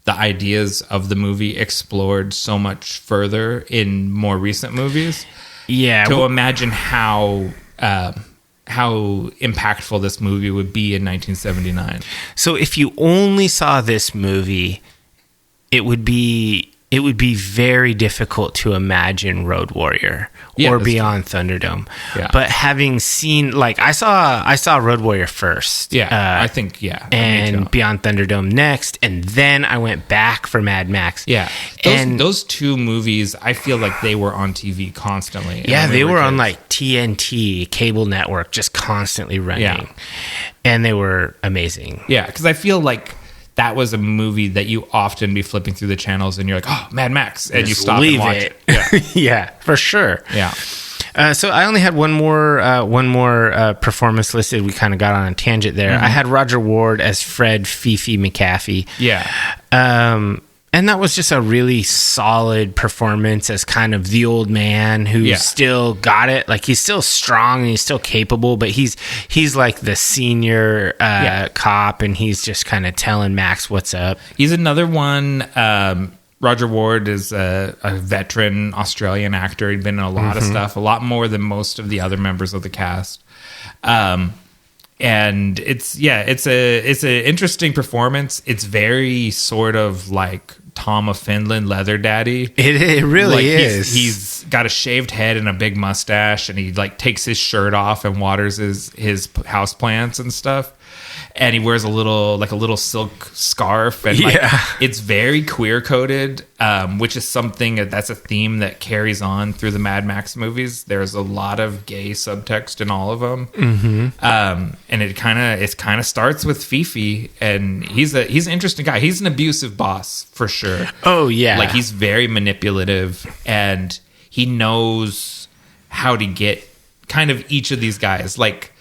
the ideas of the movie explored so much further in more recent movies. Yeah. To imagine how impactful this movie would be in 1979. So if you only saw this movie, it would be very difficult to imagine Road Warrior or Beyond Thunderdome. Yeah. But having seen, like, I saw Road Warrior first. Yeah, I think, yeah. And Beyond Thunderdome next, and then I went back for Mad Max. Yeah. Those two movies, I feel like they were on TV constantly. Yeah, they were on, like, TNT, cable network, just constantly running. Yeah. And they were amazing. Yeah, because I feel like that was a movie that you often be flipping through the channels and you're like, oh, Mad Max. And you stop and watch it. Yeah. Yeah, for sure. Yeah. So I only had one more performance listed. We kind of got on a tangent there. I had Roger Ward as Fred Fifi McAfee. Yeah. And that was just a really solid performance as kind of the old man who still got it. Like, he's still strong and he's still capable, but he's like the senior cop, and he's just kind of telling Max what's up. He's another one Roger Ward is a veteran Australian actor. He'd been in a lot of stuff, a lot more than most of the other members of the cast. And it's an interesting performance. It's very sort of like Tom of Finland, Leather Daddy. It really is. He's got a shaved head and a big mustache, and he like takes his shirt off and waters his house plants and stuff. And he wears a little silk scarf, and it's very queer coded, which is something that's a theme that carries on through the Mad Max movies. There's a lot of gay subtext in all of them, and it kind of starts with Fifi, and he's an interesting guy. He's an abusive boss for sure. Oh yeah, like he's very manipulative, and he knows how to get kind of each of these guys like.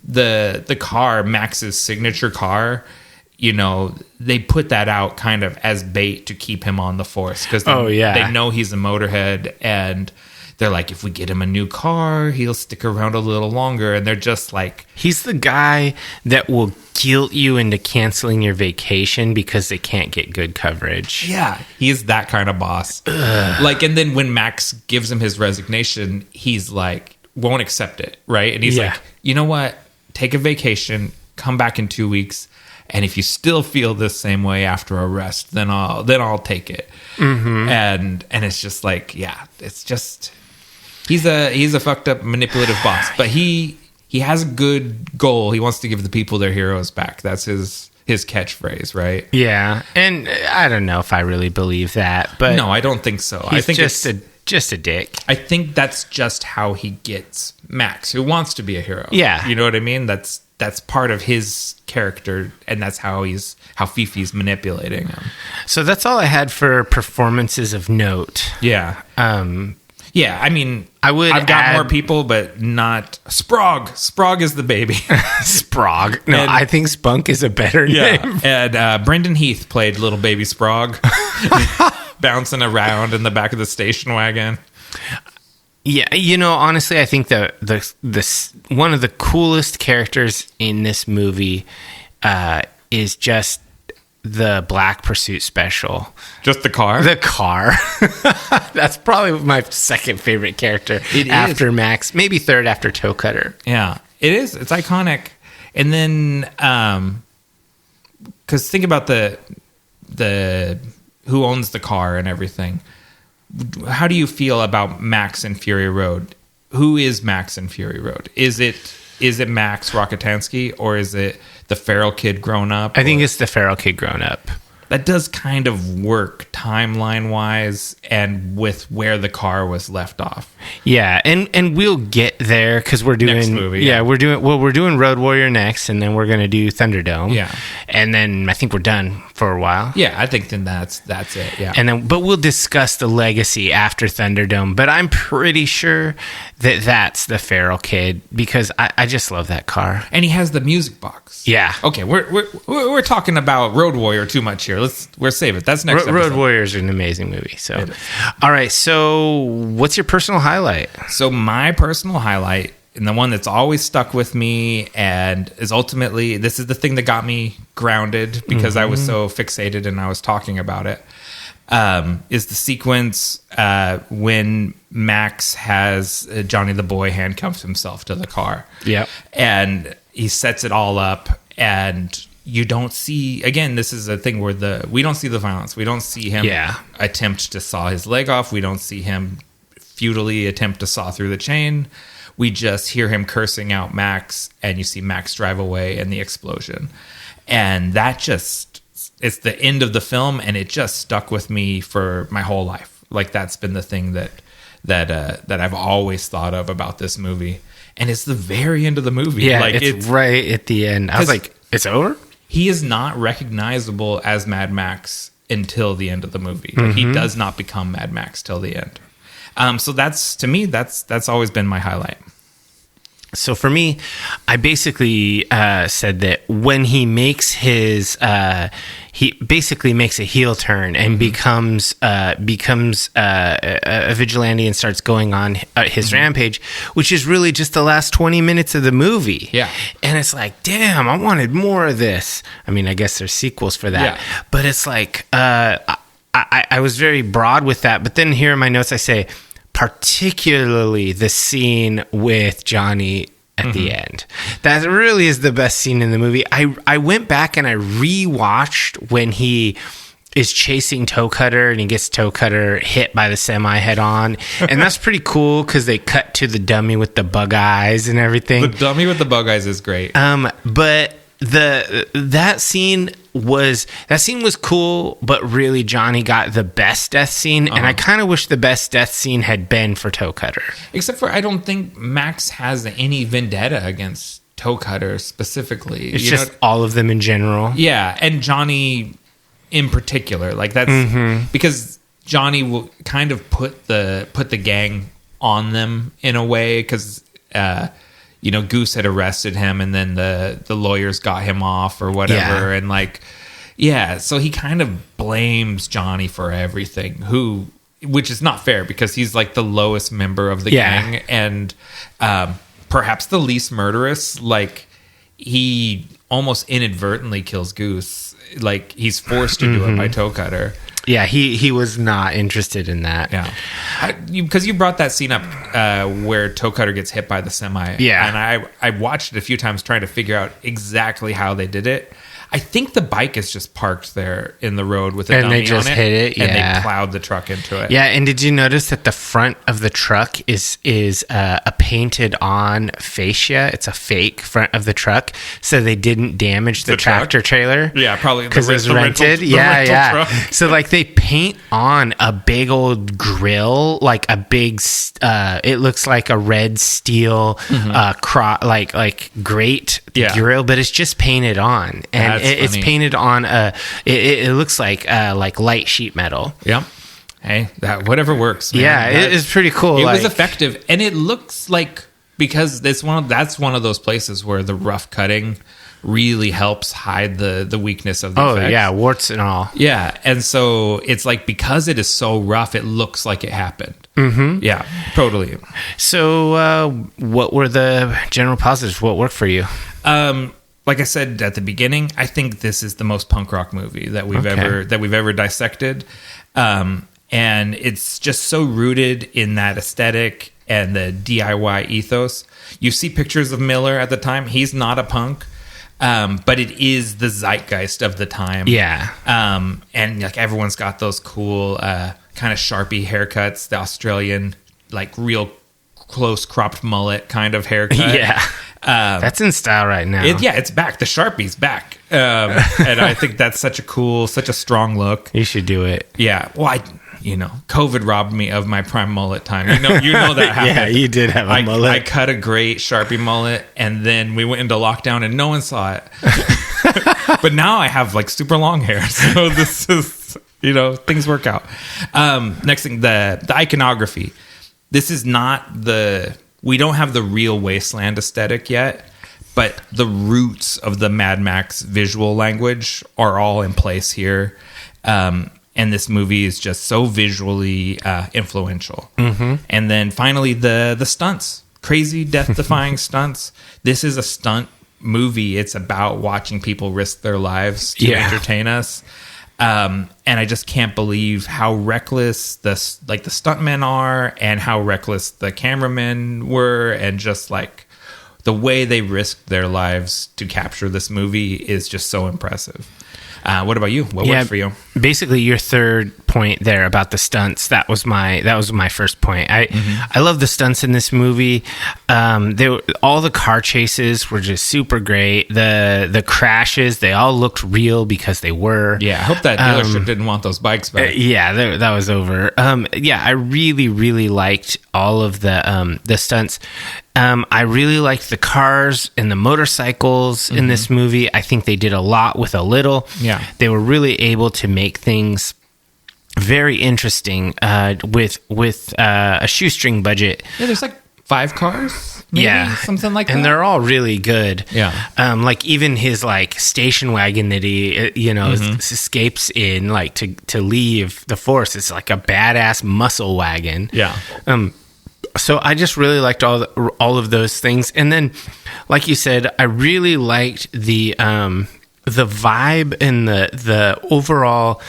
The car, Max's signature car, you know, they put that out kind of as bait to keep him on the force because they know he's a motorhead, and they're like, if we get him a new car, he'll stick around a little longer. And they're just like, he's the guy that will guilt you into canceling your vacation because they can't get good coverage. Yeah, he's that kind of boss. Like, and then when Max gives him his resignation, he's like, won't accept it, right? And he's like, you know what? Take a vacation, come back in 2 weeks, and if you still feel the same way after a rest, then I'll take it. And it's just like, it's just he's a fucked up manipulative boss, but he has a good goal. He wants to give the people their heroes back. That's his catchphrase, right? Yeah, and I don't know if I really believe that, but no, I don't think so. I think it's just a dick. I think that's just how he gets Max, who wants to be a hero. Yeah. You know what I mean? That's part of his character, and that's how Fifi's manipulating him. So that's all I had for performances of note. Yeah. Yeah, I mean, I've got add more people, but not Sprague. Sprague is the baby. Sprague. No, I think Spunk is a better name. And Brendan Heath played little baby Sprague. Bouncing around in the back of the station wagon. Yeah, you know, honestly, I think the one of the coolest characters in this movie is just the Black Pursuit special. Just the car? The car. That's probably my second favorite character after Max. Maybe third after Toe Cutter. Yeah, it is. It's iconic. And then, because think about the who owns the car and everything. How do you feel about Max and Fury Road? Who is Max and Fury Road? Is it Max Rockatansky, or is it the feral kid grown up? I think it's the feral kid grown up. That does kind of work timeline-wise and with where the car was left off. Yeah, and we'll get there because we're doing... Next movie, we're doing Road Warrior next, and then we're going to do Thunderdome. Yeah. And then I think we're done for a while. Yeah, I think then that's it, yeah. But we'll discuss the legacy after Thunderdome, but I'm pretty sure that's the feral kid because I just love that car. And he has the music box. Yeah. Okay, we're talking about Road Warrior too much here. We'll save it. That's next episode. Road Warrior is an amazing movie. So, all right. So, what's your personal highlight? So, my personal highlight, and the one that's always stuck with me, and is ultimately this is the thing that got me grounded because I was so fixated and I was talking about it. Is the sequence when Max has Johnny the Boy handcuffed himself to the car. Yeah, and he sets it all up and. You don't see, again, this is a thing where we don't see the violence. We don't see him attempt to saw his leg off. We don't see him futilely attempt to saw through the chain. We just hear him cursing out Max, and you see Max drive away and the explosion. And that it's the end of the film, and it just stuck with me for my whole life. Like, that's been the thing that I've always thought of about this movie. And it's the very end of the movie. Yeah, like, it's right at the end. I was like, it's over? He is not recognizable as Mad Max until the end of the movie. Like, he does not become Mad Max till the end. So that's, to me, that's always been my highlight. So for me, I basically said that when he makes he basically makes a heel turn and becomes a vigilante and starts going on his rampage, which is really just the last 20 minutes of the movie. Yeah. And it's like, damn, I wanted more of this. I mean, I guess there's sequels for that. Yeah. But it's like, I was very broad with that, but then here in my notes I say, particularly the scene with Johnny at the end. That really is the best scene in the movie. I went back and I rewatched when he is chasing Toe Cutter and he gets Toe Cutter hit by the semi head on. And that's pretty cool because they cut to the dummy with the bug eyes and everything. The dummy with the bug eyes is great. But that scene was cool, but really Johnny got the best death scene, and I kind of wish the best death scene had been for Toe Cutter. Except for I don't think Max has any vendetta against Toe Cutter specifically. It's just all of them in general. Yeah, and Johnny in particular. Like that's because Johnny will kind of put the gang on them in a way because Goose had arrested him and then the lawyers got him off or whatever. Yeah. And so he kind of blames Johnny for everything, which is not fair because he's like the lowest member of the gang and perhaps the least murderous. Like he almost inadvertently kills Goose. Like he's forced to do it by Toe Cutter. Yeah, he was not interested in that. Yeah, because you brought that scene up where Toe Cutter gets hit by the semi. Yeah, and I watched it a few times trying to figure out exactly how they did it. I think the bike is just parked there in the road with a dummy on it. And they just hit it, and they plowed the truck into it. Yeah, and did you notice that the front of the truck is a painted on fascia? It's a fake front of the truck, so they didn't damage the tractor trailer. Yeah, probably because it was rented. Rental truck. So like they paint on a big old grill, like a big. It looks like a red steel like grate grill, but it's just painted on and. It's painted on it looks like light sheet metal. Yep. Hey, that whatever works, man. Yeah, it is pretty cool. It was effective, and it looks like because that's one of those places where the rough cutting really helps hide the weakness of the effects. Yeah, warts and all. Yeah, and so it's like because it is so rough, it looks like it happened. Mm-hmm. Yeah, totally. So, what were the general positives? What worked for you? Like I said at the beginning, I think this is the most punk rock movie that we've ever dissected, and it's just so rooted in that aesthetic and the DIY ethos. You see pictures of Miller at the time; he's not a punk, but it is the zeitgeist of the time. Yeah, and like everyone's got those cool kind of Sharpie haircuts, the Australian like real close cropped mullet kind of haircut. Yeah. That's in style right now. It's back. The Sharpie's back. And I think that's such a strong look. You should do it. Yeah. Well, COVID robbed me of my prime mullet time. You know that happened. Yeah, you did have a mullet. I cut a great Sharpie mullet and then we went into lockdown and no one saw it. But now I have like super long hair. So this is, things work out. Next thing, the iconography. This is not we don't have the real Wasteland aesthetic yet, but the roots of the Mad Max visual language are all in place here. And this movie is just so visually influential. Mm-hmm. And then finally, the stunts. Crazy, death-defying stunts. This is a stunt movie. It's about watching people risk their lives to entertain us. And I just can't believe how reckless the stuntmen are and how reckless the cameramen were, and just like the way they risked their lives to capture this movie is just so impressive. What about you? What worked for you? Basically, your third point there about the stunts, that was my first point. I love the stunts in this movie. All the car chases were just super great. The crashes, they all looked real because they were. Yeah, I hope that dealership didn't want those bikes back. That was over. I really, really liked all of the stunts. I really liked the cars and the motorcycles in this movie. I think they did a lot with a little. Yeah. They were really able to make things very interesting with a shoestring budget. Yeah, there's like 5 cars, maybe, something like that. And they're all really good. Yeah. Like even his like station wagon that he escapes in like to leave the force. It's like a badass muscle wagon. Yeah. So I just really liked all of those things, and then, like you said, I really liked the vibe and the overall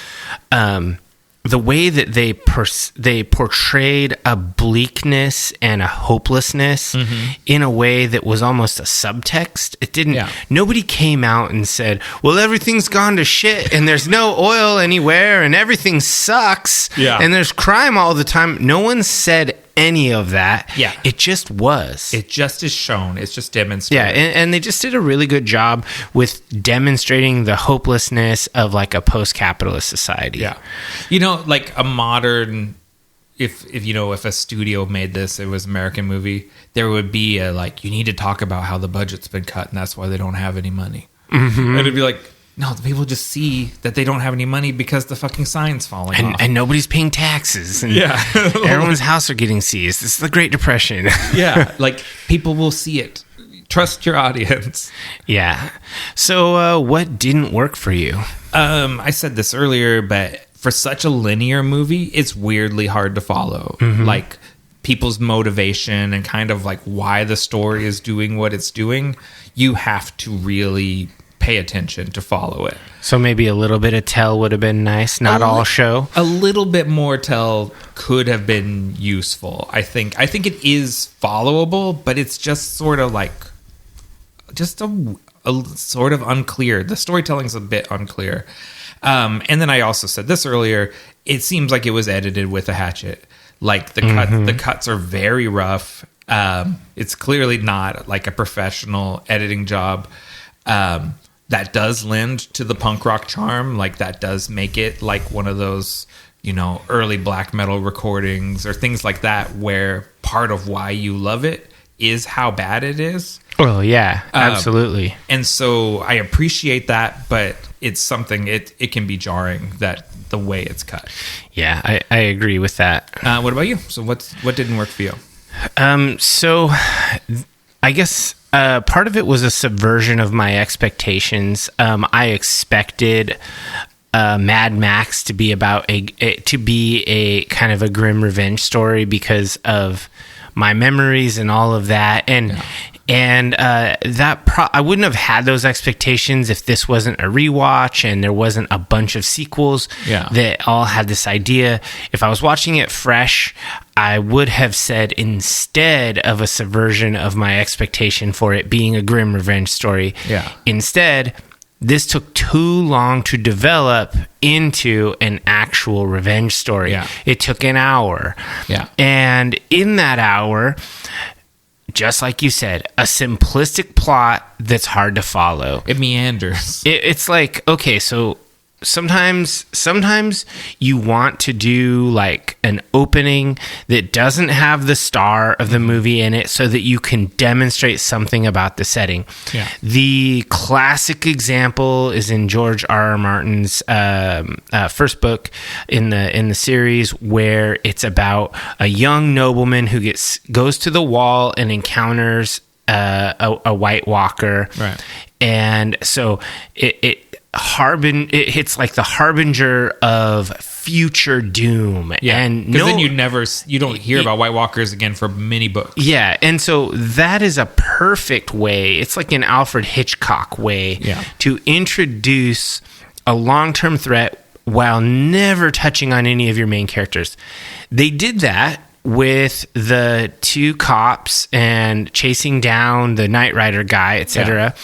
the way that they portrayed a bleakness and a hopelessness in a way that was almost a subtext. It didn't. Yeah. Nobody came out and said, "Well, everything's gone to shit, and there's no oil anywhere, and everything sucks, and there's crime all the time." No one said any of that. Yeah. It just was. It just is shown. It's just demonstrated. Yeah, and they just did a really good job with demonstrating the hopelessness of like a post-capitalist society. Yeah. You know, like a modern, if a studio made this, it was an American movie, there would be a like, you need to talk about how the budget's been cut and that's why they don't have any money. And it'd be like, no, the people just see that they don't have any money because the fucking sign's falling off. And nobody's paying taxes. And everyone's house are getting seized. This is the Great Depression. Yeah, like people will see it. Trust your audience. Yeah. So what didn't work for you? I said this earlier, but for such a linear movie, it's weirdly hard to follow. Like people's motivation and kind of like why the story is doing what it's doing, you have to really pay attention to follow it. So maybe a little bit of tell would have been nice, not all show. A little bit more tell could have been useful. I think it is followable, but it's just sort of like just a sort of unclear. The storytelling's a bit unclear. And then I also said this earlier, it seems like it was edited with a hatchet. Like the cuts are very rough. It's clearly not like a professional editing job. That does lend to the punk rock charm. Like that does make it like one of those, early black metal recordings or things like that, where part of why you love it is how bad it is. Oh yeah, absolutely. And so I appreciate that, but it's something, it can be jarring that the way it's cut. Yeah, I agree with that. What about you? So what didn't work for you? So I guess part of it was a subversion of my expectations. I expected Mad Max to be about a kind of a grim revenge story because of my memories and all of that, and I wouldn't have had those expectations if this wasn't a rewatch and there wasn't a bunch of sequels that all had this idea. If I was watching it fresh, I would have said, instead of a subversion of my expectation for it being a grim revenge story, instead, this took too long to develop into an actual revenge story. Yeah. It took an hour. Yeah. And in that hour, just like you said, a simplistic plot that's hard to follow. It meanders. It's like, okay, so sometimes you want to do like an opening that doesn't have the star of the movie in it so that you can demonstrate something about the setting. Yeah. The classic example is in George R.R. Martin's first book in the series, where it's about a young nobleman who goes to the wall and encounters a White Walker. Right. And so it hits like the harbinger of future doom. Yeah, and because then you don't hear about White Walkers again for many books. Yeah, and so that is a perfect way. It's like an Alfred Hitchcock way to introduce a long-term threat while never touching on any of your main characters. They did that with the two cops and chasing down the Knight Rider guy, etc.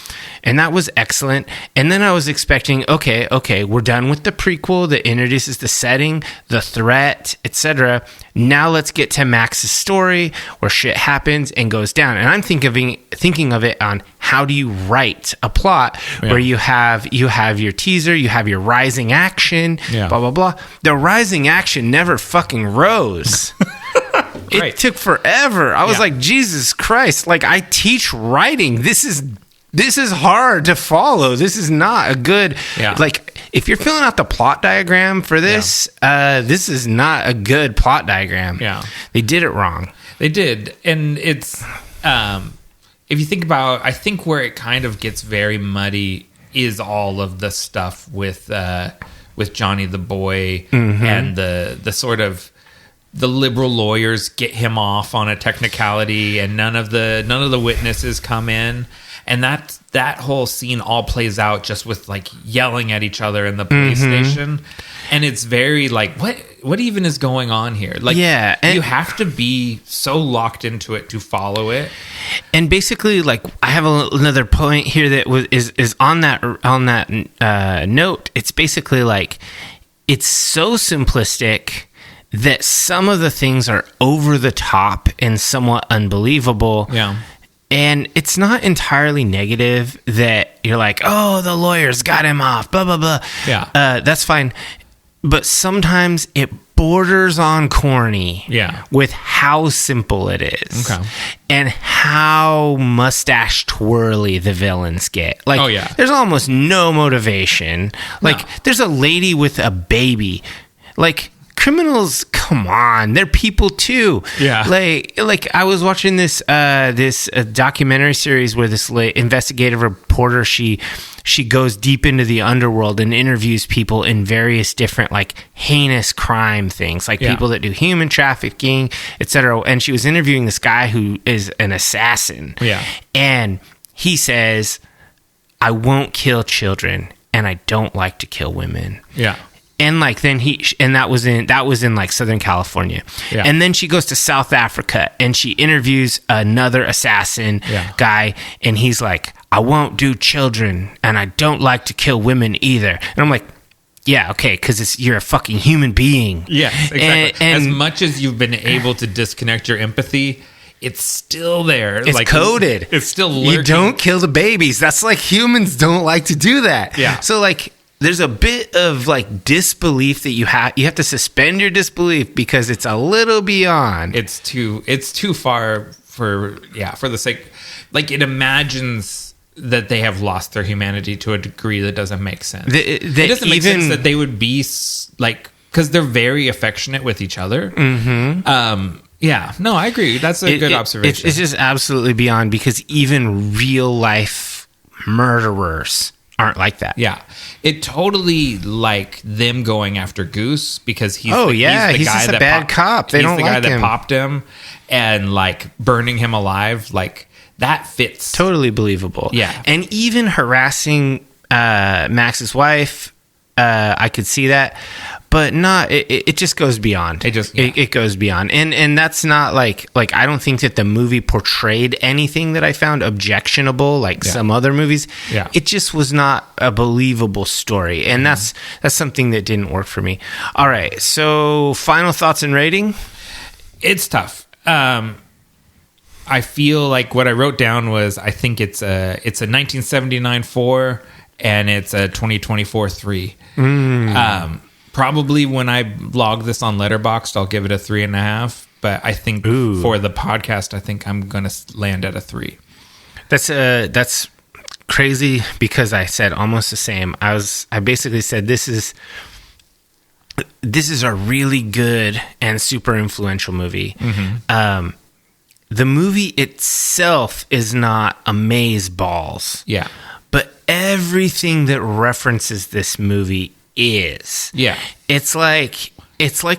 And that was excellent. And then I was expecting, okay, we're done with the prequel that introduces the setting, the threat, etc. Now let's get to Max's story where shit happens and goes down. And I'm thinking of it on how do you write a plot where you have your teaser, you have your rising action, blah, blah, blah. The rising action never fucking rose. It took forever. I was like, Jesus Christ, like I teach writing. This is hard to follow. This is not a good, like if you're filling out the plot diagram for this, this is not a good plot diagram. Yeah. They did it wrong. They did. And it's, if you think about, I think where it kind of gets very muddy is all of the stuff with Johnny the Boy and the sort of, the liberal lawyers get him off on a technicality, and none of the witnesses come in. And that whole scene all plays out just with like yelling at each other in the police station. And it's very like, what even is going on here? Like, yeah, and you have to be so locked into it to follow it. And basically, like, I have another point here that is on that note. It's basically like, it's so simplistic that some of the things are over the top and somewhat unbelievable. Yeah. And it's not entirely negative that you're like, oh, the lawyers got him off, blah, blah, blah. Yeah. That's fine. But sometimes it borders on corny with how simple it is. Okay. And how mustache twirly the villains get. Like, there's almost no motivation. Like, there's a lady with a baby. Like, criminals, come on, they're people too. Yeah. Like I was watching this documentary series where this investigative reporter, she goes deep into the underworld and interviews people in various different like heinous crime things, like people that do human trafficking, etc. And she was interviewing this guy who is an assassin. Yeah. And he says, I won't kill children and I don't like to kill women. Yeah. And like then that was in like Southern California. Yeah. And then she goes to South Africa and she interviews another assassin guy, and he's like, I won't do children and I don't like to kill women either. And I'm like, yeah, okay, because you're a fucking human being. Yes, exactly. And as much as you've been able to disconnect your empathy, it's still there. It's like, coded. It's still lurking. You don't kill the babies. That's like, humans don't like to do that. Yeah. So like, there's a bit of like disbelief that you have to suspend your disbelief because it's a little beyond. It's too far for the sake, like, it imagines that they have lost their humanity to a degree that doesn't make sense. It doesn't make sense that they would be like, because they're very affectionate with each other. Mm-hmm. Yeah, no, I agree. That's a good observation. It's just absolutely beyond, because even real life murderers aren't like that. Yeah. It totally like them going after Goose because he's the guy just a bad cop. They don't like him. He's the guy that popped him and like burning him alive. Like, that fits. Totally believable. Yeah. And even harassing Max's wife, I could see that. But not, it just goes beyond. It goes beyond. And that's not like I don't think that the movie portrayed anything that I found objectionable like some other movies. Yeah. It just was not a believable story. And that's something that didn't work for me. All right. So final thoughts and rating? It's tough. I feel like what I wrote down was, I think it's a 1979 4 and it's a 2024 3. Probably when I log this on Letterboxd, I'll give it a 3.5. But I think for the podcast, I think I'm going to land at a 3. That's crazy, because I said almost the same. I basically said this is a really good and super influential movie. Mm-hmm. The movie itself is not amazeballs. Yeah. But everything that references this movie is. Yeah. It's like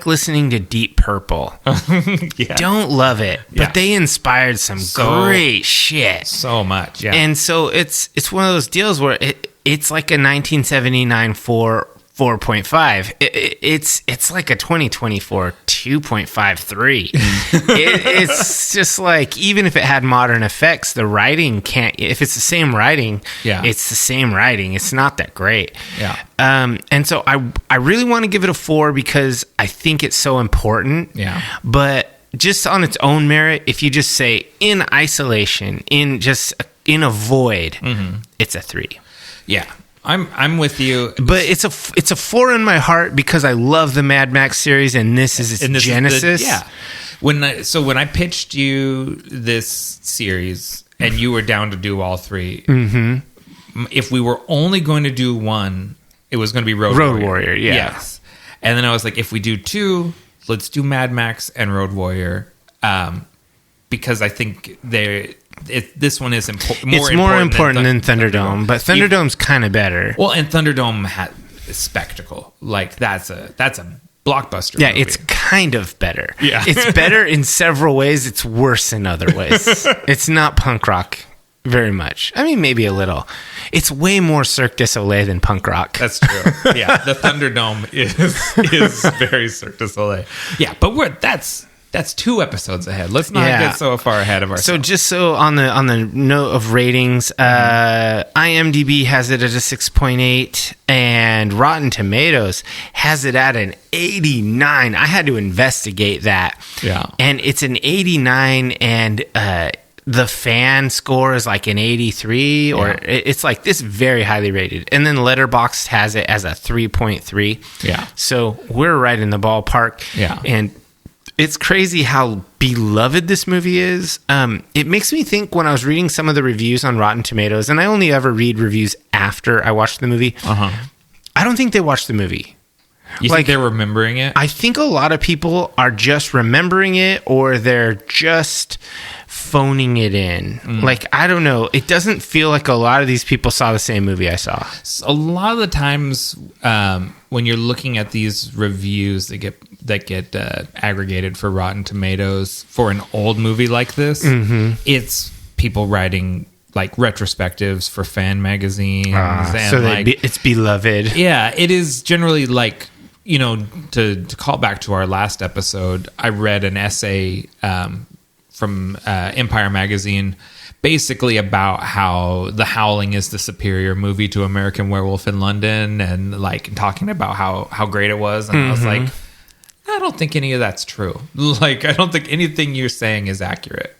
listening to Deep Purple. Yeah. Don't love it, but they inspired some great shit. So much. Yeah. And so it's one of those deals where it's like a 1979 4.5. It's like a 2024 2.53. It's just like, even if it had modern effects, the writing can't. If it's the same writing, it's the same writing. It's not that great. Yeah. And so I really want to give it a 4 because I think it's so important. Yeah. But just on its own merit, if you just say in isolation, in a void, it's a 3. Yeah. I'm with you, but it's a 4 in my heart because I love the Mad Max series, and this is its genesis. When I pitched you this series and you were down to do all 3, if we were only going to do one, it was going to be Road Warrior. Yeah. Yes, and then I was like, if we do 2, let's do Mad Max and Road Warrior, because I think this one is more important than Thunderdome, but Thunderdome's kind of better. Well, and Thunderdome had a spectacle. Like, that's a blockbuster movie. It's kind of better. Yeah. It's better in several ways. It's worse in other ways. It's not punk rock. very much. I mean, maybe a little. It's way more Cirque du Soleil than punk rock. That's true. Yeah, the Thunderdome is very Cirque du Soleil. Yeah, but that's 2 episodes ahead. Let's not get so far ahead of ourselves. So just so on the note of ratings, IMDb has it at a 6.8, and Rotten Tomatoes has it at an 89. I had to investigate that. Yeah, and it's an 89, and the fan score is like an 83, or it's like this very highly rated. And then Letterboxd has it as a 3.3. Yeah. So we're right in the ballpark. Yeah. And it's crazy how beloved this movie is. It makes me think when I was reading some of the reviews on Rotten Tomatoes, and I only ever read reviews after I watched the movie. I don't think they watched the movie. You think they're remembering it? I think a lot of people are just remembering it, or they're just phoning it in. Like, I don't know. It doesn't feel like a lot of these people saw the same movie I saw. A lot of the times when you're looking at these reviews that get aggregated for Rotten Tomatoes for an old movie like this, it's people writing like retrospectives for fan magazines. And so it's beloved. Yeah, it is generally like, you know, to call back to our last episode, I read an essay from Empire Magazine basically about how The Howling is the superior movie to American Werewolf in London, and like talking about how great it was. And I was like, I don't think any of that's true. Like, I don't think anything you're saying is accurate.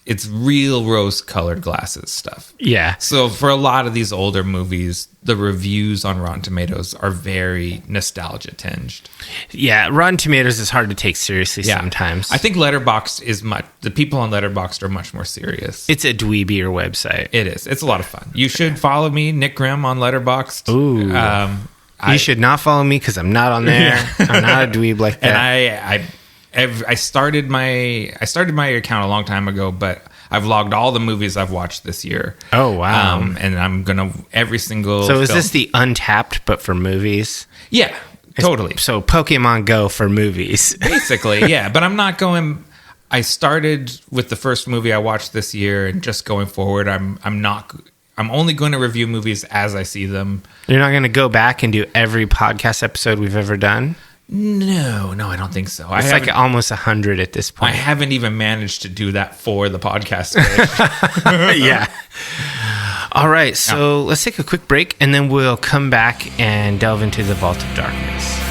It's real rose-colored glasses stuff. Yeah. So for a lot of these older movies, the reviews on Rotten Tomatoes are very nostalgia-tinged. Yeah, Rotten Tomatoes is hard to take seriously sometimes. I think Letterboxd is the people on Letterboxd are much more serious. It's a dweebier website. It is. It's a lot of fun. You should follow me, Nick Grimm, on Letterboxd. Ooh. You should not follow me because I'm not on there. I'm not a dweeb like that. And I started my account a long time ago, but I've logged all the movies I've watched this year. Oh wow! And I'm gonna every single. So is this the Untapped but for movies? Yeah, totally. So Pokemon Go for movies, basically. Yeah, but I'm not going. I started with the first movie I watched this year, and just going forward, I'm only going to review movies as I see them. You're not going to go back and do every podcast episode we've ever done? No, I don't think so. It's like almost 100 at this point. I haven't even managed to do that for the podcast. Yeah. All right, so let's take a quick break, and then we'll come back and delve into the Vault of Darkness.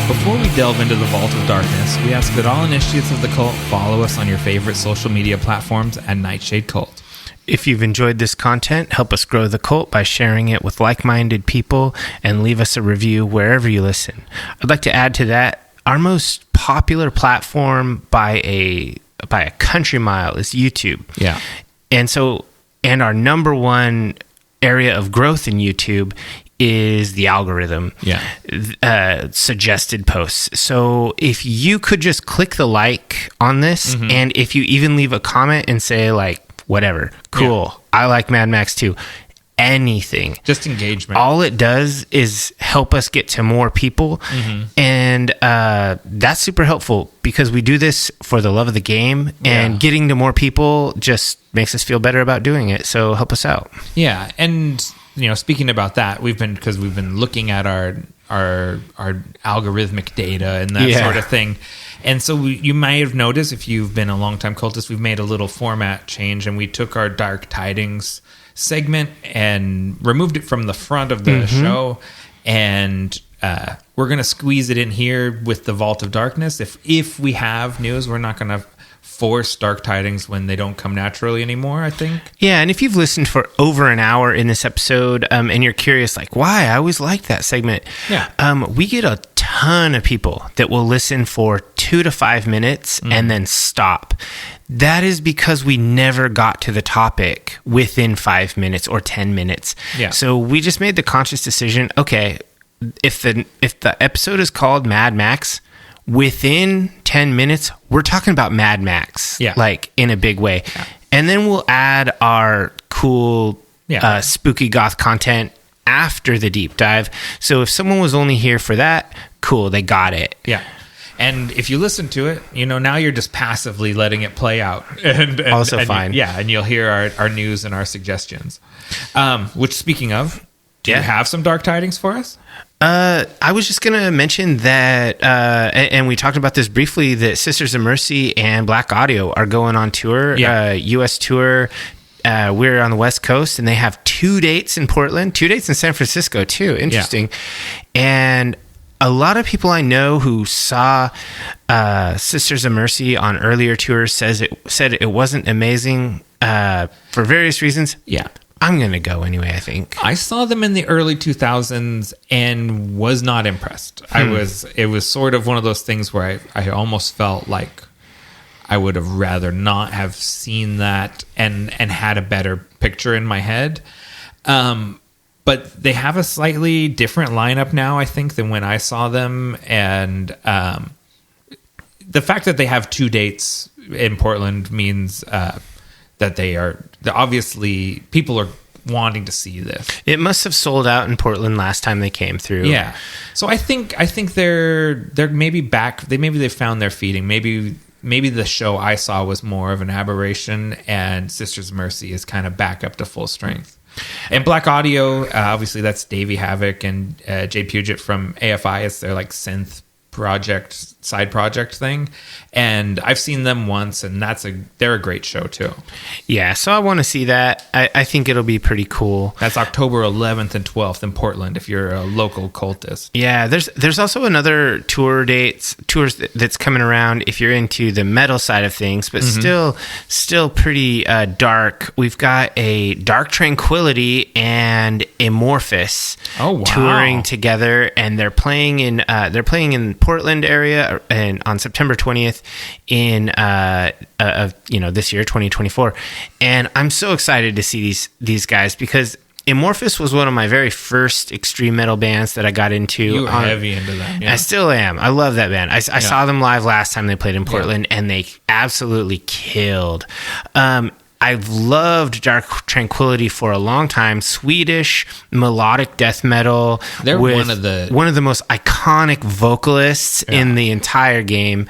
Before we delve into the Vault of Darkness, we ask that all initiates of the cult follow us on your favorite social media platforms at Nightshade Cult. If you've enjoyed this content, help us grow the cult by sharing it with like-minded people and leave us a review wherever you listen. I'd like to add to that, our most popular platform by a country mile is YouTube. Yeah. And our number one area of growth in YouTube is the algorithm. Yeah. Suggested posts. So if you could just click the like on this, and if you even leave a comment and say like, whatever, cool, I like Mad Max too, anything, just engagement, all it does is help us get to more people. And that's super helpful because we do this for the love of the game, and getting to more people just makes us feel better about doing it. So help us out. Yeah. And you know, speaking about that, we've been looking at our algorithmic data and that sort of thing. And so you might have noticed, if you've been a longtime cultist, we've made a little format change, and we took our Dark Tidings segment and removed it from the front of the show, and we're going to squeeze it in here with the Vault of Darkness. If we have news, we're not going to force Dark Tidings when they don't come naturally anymore, I think. Yeah, and if you've listened for over an hour in this episode, and you're curious, like, why? I always liked that segment. Yeah. We get a ton of people that will listen for 2 to 5 minutes and then stop. That is because we never got to the topic within 5 minutes or 10 minutes. Yeah. So we just made the conscious decision, okay, if the episode is called Mad Max, within 10 minutes, we're talking about Mad Max, like in a big way. Yeah. And then we'll add our cool, spooky goth content after the deep dive. So if someone was only here for that, cool, they got it. Yeah. And if you listen to it, now you're just passively letting it play out. And also fine. And you'll hear our news and our suggestions. Which, speaking of, do you have some dark tidings for us? I was just going to mention that, and we talked about this briefly, that Sisters of Mercy and Black Audio are going on tour, U.S. tour. We're on the West Coast, and they have 2 dates in Portland, 2 dates in San Francisco, too. Interesting. Yeah. And a lot of people I know who saw Sisters of Mercy on earlier tours said it wasn't amazing for various reasons. Yeah. I'm going to go anyway, I think. I saw them in the early 2000s and was not impressed. It was sort of one of those things where I almost felt like I would have rather not have seen that and had a better picture in my head. But they have a slightly different lineup now, I think, than when I saw them. And the fact that they have 2 dates in Portland means that obviously people are wanting to see this. It must have sold out in Portland last time they came through. Yeah. So I think they're maybe back. Maybe they found their feeding. Maybe the show I saw was more of an aberration, and Sisters of Mercy is kind of back up to full strength. And Black Audio, obviously that's Davey Havoc and Jay Puget from AFI. It's their like synth side project thing, and I've seen them once, and they're a great show too. Yeah, so I want to see that. I think it'll be pretty cool. That's October 11th and 12th in Portland if you're a local cultist. Yeah, there's also another tours that's coming around if you're into the metal side of things, but still pretty dark. We've got a Dark Tranquility and Amorphous touring together, and they're playing in Portland area and on September 20th in this year, 2024. And I'm so excited to see these guys because Amorphous was one of my very first extreme metal bands that I got into. You were heavy into them. Yeah. I still am. I love that band. I saw them live last time they played in Portland, and they absolutely killed. I've loved Dark Tranquility for a long time. Swedish melodic death metal. They're with one of the most iconic vocalists in the entire game.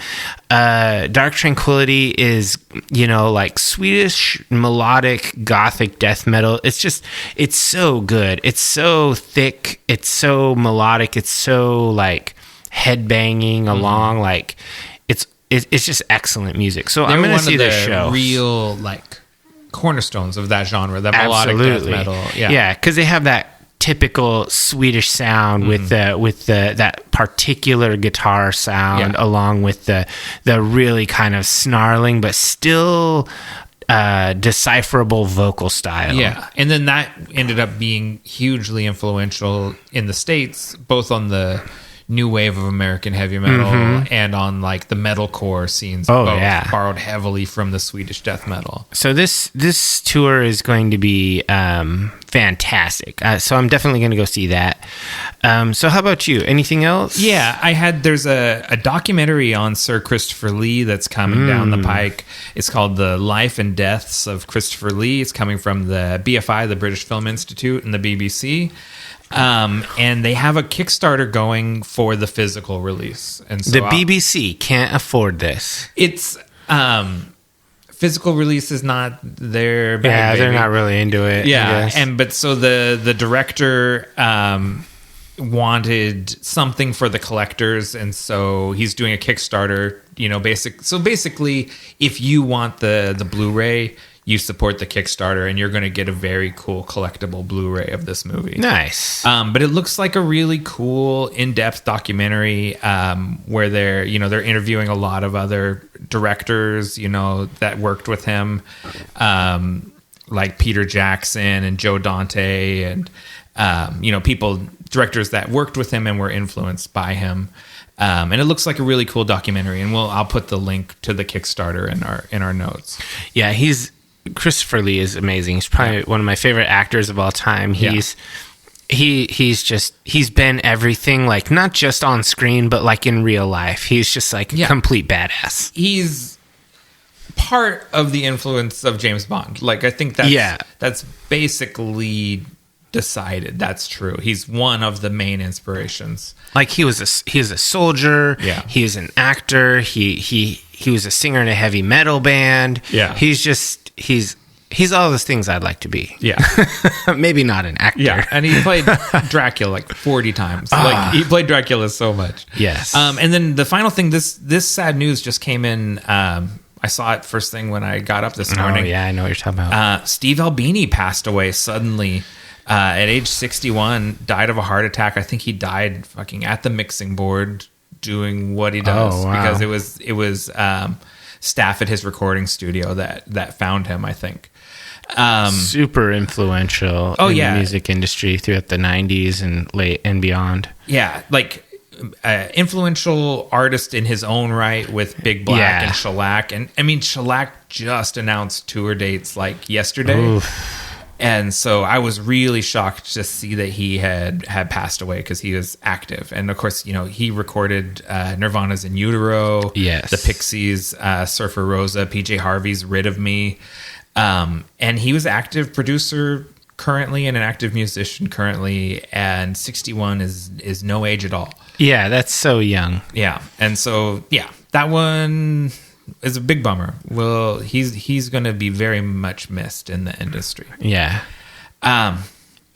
Dark Tranquility is, like Swedish melodic gothic death metal. It's so good. It's so thick. It's so melodic. It's so like headbanging along. Like it's just excellent music. So I'm going to see this show. Real like cornerstones of that genre, that melodic death metal. Yeah, because they have that typical Swedish sound with that particular guitar sound, along with the really kind of snarling but still decipherable vocal style. Yeah, and then that ended up being hugely influential in the States, both on the new wave of American heavy metal and on like the metalcore scenes. Borrowed heavily from the Swedish death metal. So this tour is going to be fantastic. So I'm definitely going to go see that. So how about you? Anything else? Yeah, there's a documentary on Sir Christopher Lee that's coming down the pike. It's called The Life and Deaths of Christopher Lee. It's coming from the BFI, the British Film Institute, and the BBC. And they have a Kickstarter going for the physical release. And so the BBC can't afford this. It's physical release is not their bag. Yeah, they're not really into it. Yeah, but so the director wanted something for the collectors, and so he's doing a Kickstarter. Basically, if you want the Blu-ray, you support the Kickstarter, and you're going to get a very cool collectible Blu-ray of this movie. Nice. But it looks like a really cool, in-depth documentary where they're interviewing a lot of other directors, that worked with him, like Peter Jackson and Joe Dante, and directors that worked with him and were influenced by him. And it looks like a really cool documentary, and I'll put the link to the Kickstarter in our notes. Yeah, Christopher Lee is amazing. He's probably one of my favorite actors of all time. He's he's been everything, like not just on screen, but like in real life. He's just like a complete badass. He's part of the influence of James Bond. Like, I think that's basically decided. That's true. He's one of the main inspirations. Like he was a soldier. Yeah. He was an actor. He was a singer in a heavy metal band. Yeah. He's all those things I'd like to be. Yeah. Maybe not an actor. Yeah. And he played Dracula like 40 times. Like, he played Dracula so much. Yes. And then the final thing, this sad news just came in. I saw it first thing when I got up this morning. Oh, yeah, I know what you're talking about. Steve Albini passed away suddenly at age 61, died of a heart attack. I think he died fucking at the mixing board doing what he does. Wow. Because it was staff at his recording studio that found him, I think. Super influential in the music industry throughout the 90s and late and beyond. Yeah, like influential artist in his own right with Big Black and Shellac. And I mean, Shellac just announced tour dates like yesterday. Oof. And so I was really shocked to see that he had passed away because he was active. And of course, he recorded Nirvana's In Utero, the Pixies, Surfer Rosa, PJ Harvey's Rid of Me. And he was active producer currently and an active musician currently. And 61 is no age at all. Yeah, that's so young. Yeah. And so, that one is a big bummer. Well, he's going to be very much missed in the industry. Yeah. And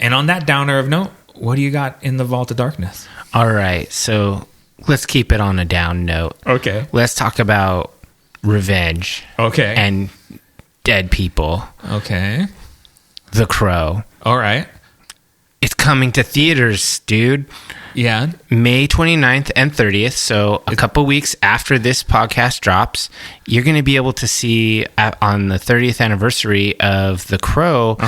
on that downer of note, what do you got in the Vault of Darkness? All right. So let's keep it on a down note. Okay. Let's talk about revenge. Okay. And dead people. Okay. The Crow. All right. It's coming to theaters, dude. Yeah. May 29th and 30th. So a couple weeks after this podcast drops, you're going to be able to see on the 30th anniversary of The Crow,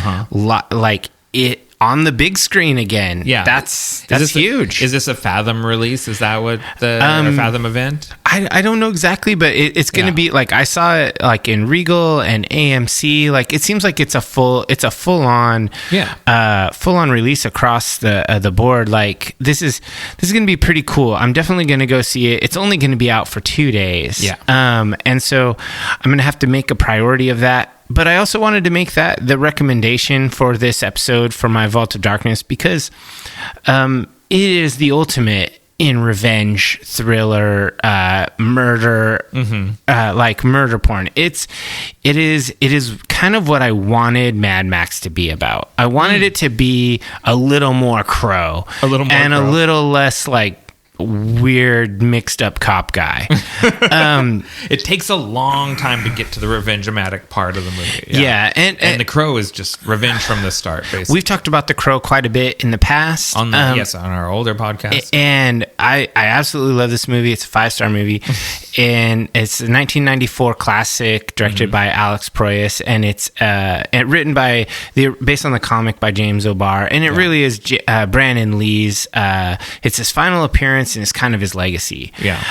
like it on the big screen again. Yeah. That's huge. Is this a Fathom release? Is that what the Fathom event? I don't know exactly, but it's going to be like, I saw it like in Regal and AMC. Like, it seems like it's a full on release across the board. Like, this is going to be pretty cool. I'm definitely going to go see it. It's only going to be out for 2 days. Yeah. And so I'm going to have to make a priority of that. But I also wanted to make that the recommendation for this episode for my Vault of Darkness because it is the ultimate in revenge thriller, murder, like murder porn. It is kind of what I wanted Mad Max to be about. I wanted it to be a little more Crow, a little less like weird mixed up cop guy. It takes a long time to get to the revenge-o-matic part of the movie. Yeah, and The Crow is just revenge from the start, basically. We've talked about The Crow quite a bit in the past. On our older podcast. And I absolutely love this movie. It's a 5-star movie. And it's a 1994 classic directed by Alex Proyas, and it's written based on the comic by James O'Barr, and it really is Brandon Lee's. It's his final appearance, and it's kind of his legacy. Yeah.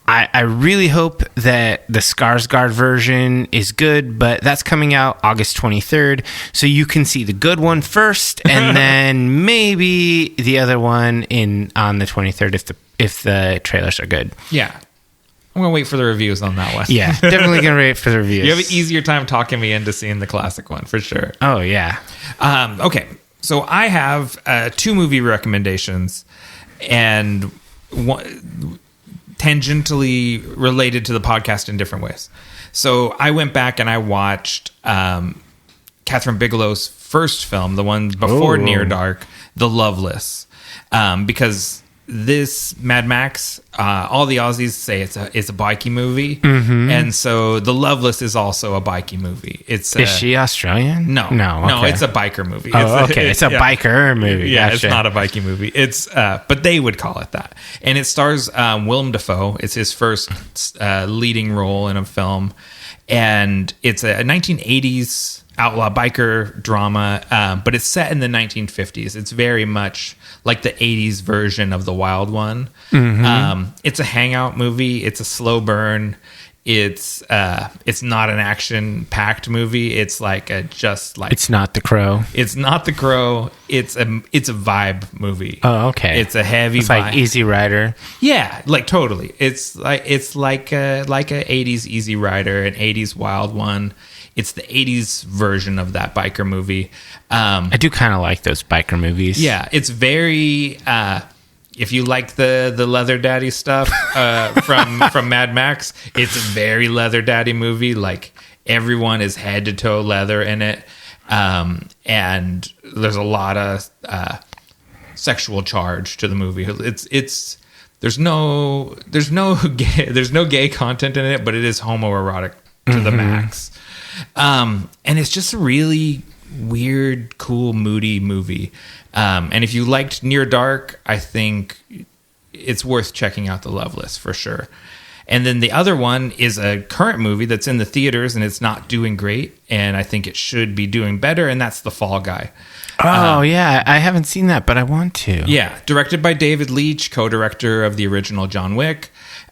I really hope that the Skarsgård version is good, but that's coming out August 23rd, so you can see the good one first, and then maybe the other one on the 23rd if the trailers are good. Yeah. I'm going to wait for the reviews on that one. Yeah, definitely going to wait for the reviews. You have an easier time talking me into seeing the classic one, for sure. Oh, yeah. Okay, so I have 2 movie recommendations, and one tangentially related to the podcast in different ways. So I went back and I watched Catherine Bigelow's first film, the one before Near Dark, The Loveless, because this Mad Max, all the Aussies say it's a bikey movie, and so The Loveless is also a bikey movie. Is she Australian? No, okay. It's a biker movie. It's a biker movie. Yeah, gotcha. It's not a bikey movie. It's but they would call it that, and it stars Willem Dafoe. It's his first leading role in a film, and it's a 1980s outlaw biker drama, but it's set in the 1950s. It's very much like the 80s version of The Wild One. It's a hangout movie. It's a slow burn. It's not an action-packed movie. It's like It's not The Crow. It's not The Crow. It's a vibe movie. Oh, okay. It's a heavy It's vibe. like Easy Rider. Yeah, like totally. It's like a 80s Easy Rider, an 80s Wild One. It's the 80s version of that biker movie. I do kind of like those biker movies. Yeah, it's very. If you like the leather daddy stuff from Mad Max, it's a very leather daddy movie. Like everyone is head to toe leather in it, and there's a lot of sexual charge to the movie. There's no gay content in it, but it is homoerotic to the max. And it's just a really weird, cool, moody movie. And if you liked Near Dark, I think it's worth checking out The Loveless for sure. And then the other one is a current movie that's in the theaters and it's not doing great. And I think it should be doing better. And that's The Fall Guy. Oh, yeah. I haven't seen that, but I want to. Yeah. Directed by David Leitch, co-director of the original John Wick.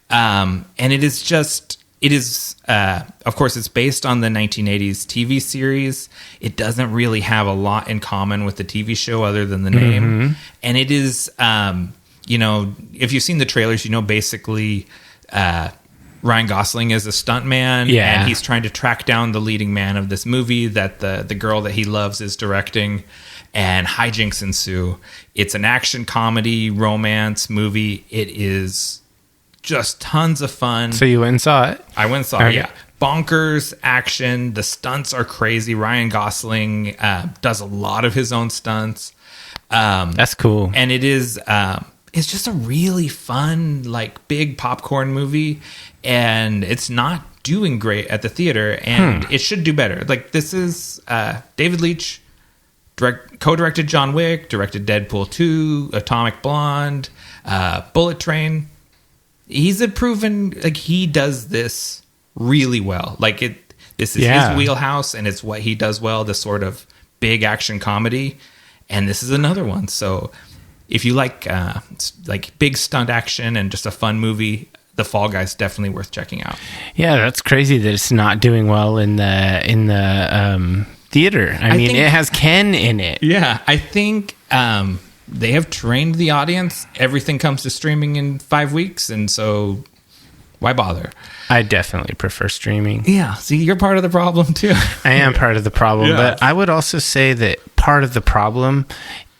And it is, of course, it's based on the 1980s TV series. It doesn't really have a lot in common with the TV show other than the name. Mm-hmm. And it is, if you've seen the trailers, basically Ryan Gosling is a stuntman. Yeah. And he's trying to track down the leading man of this movie that the girl that he loves is directing. And hijinks ensue. It's an action comedy romance movie. It is just tons of fun. So you went and saw it? I went and saw it, yeah. Bonkers action. The stunts are crazy. Ryan Gosling does a lot of his own stunts. That's cool. And it is... it's just a really fun, like, big popcorn movie. And it's not doing great at the theater. And it should do better. Like, this is David Leitch... co-directed John Wick, directed Deadpool 2, Atomic Blonde, Bullet Train. He's a proven, like, he does this really well. Like, this is his wheelhouse, and it's what he does well, the sort of big action comedy. And this is another one. So if you like big stunt action and just a fun movie, The Fall Guy's definitely worth checking out. Yeah, that's crazy that it's not doing well in the theater. I mean, it has Ken in it. Yeah, I think they have trained the audience. Everything comes to streaming in 5 weeks, and so why bother? I definitely prefer streaming. Yeah, see, you're part of the problem too. I am part of the problem, but I would also say that part of the problem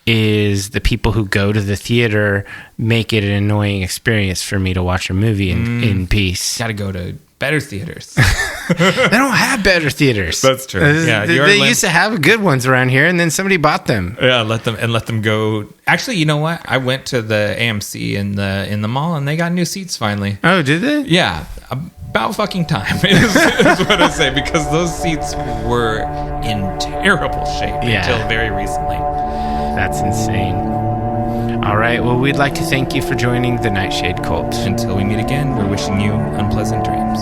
is the people who go to the theater make it an annoying experience for me to watch a movie in peace. Got to go to better theaters. They don't have better theaters. That's true. Yeah, they used to have good ones around here, and then somebody bought them. Yeah, let them go. Actually, you know what? I went to the AMC in the mall, and they got new seats finally. Oh, did they? Yeah, about fucking time is what I say, because those seats were in terrible shape until very recently. That's insane. All right. Well, we'd like to thank you for joining the Nightshade Cult. Until we meet again, we're wishing you unpleasant dreams.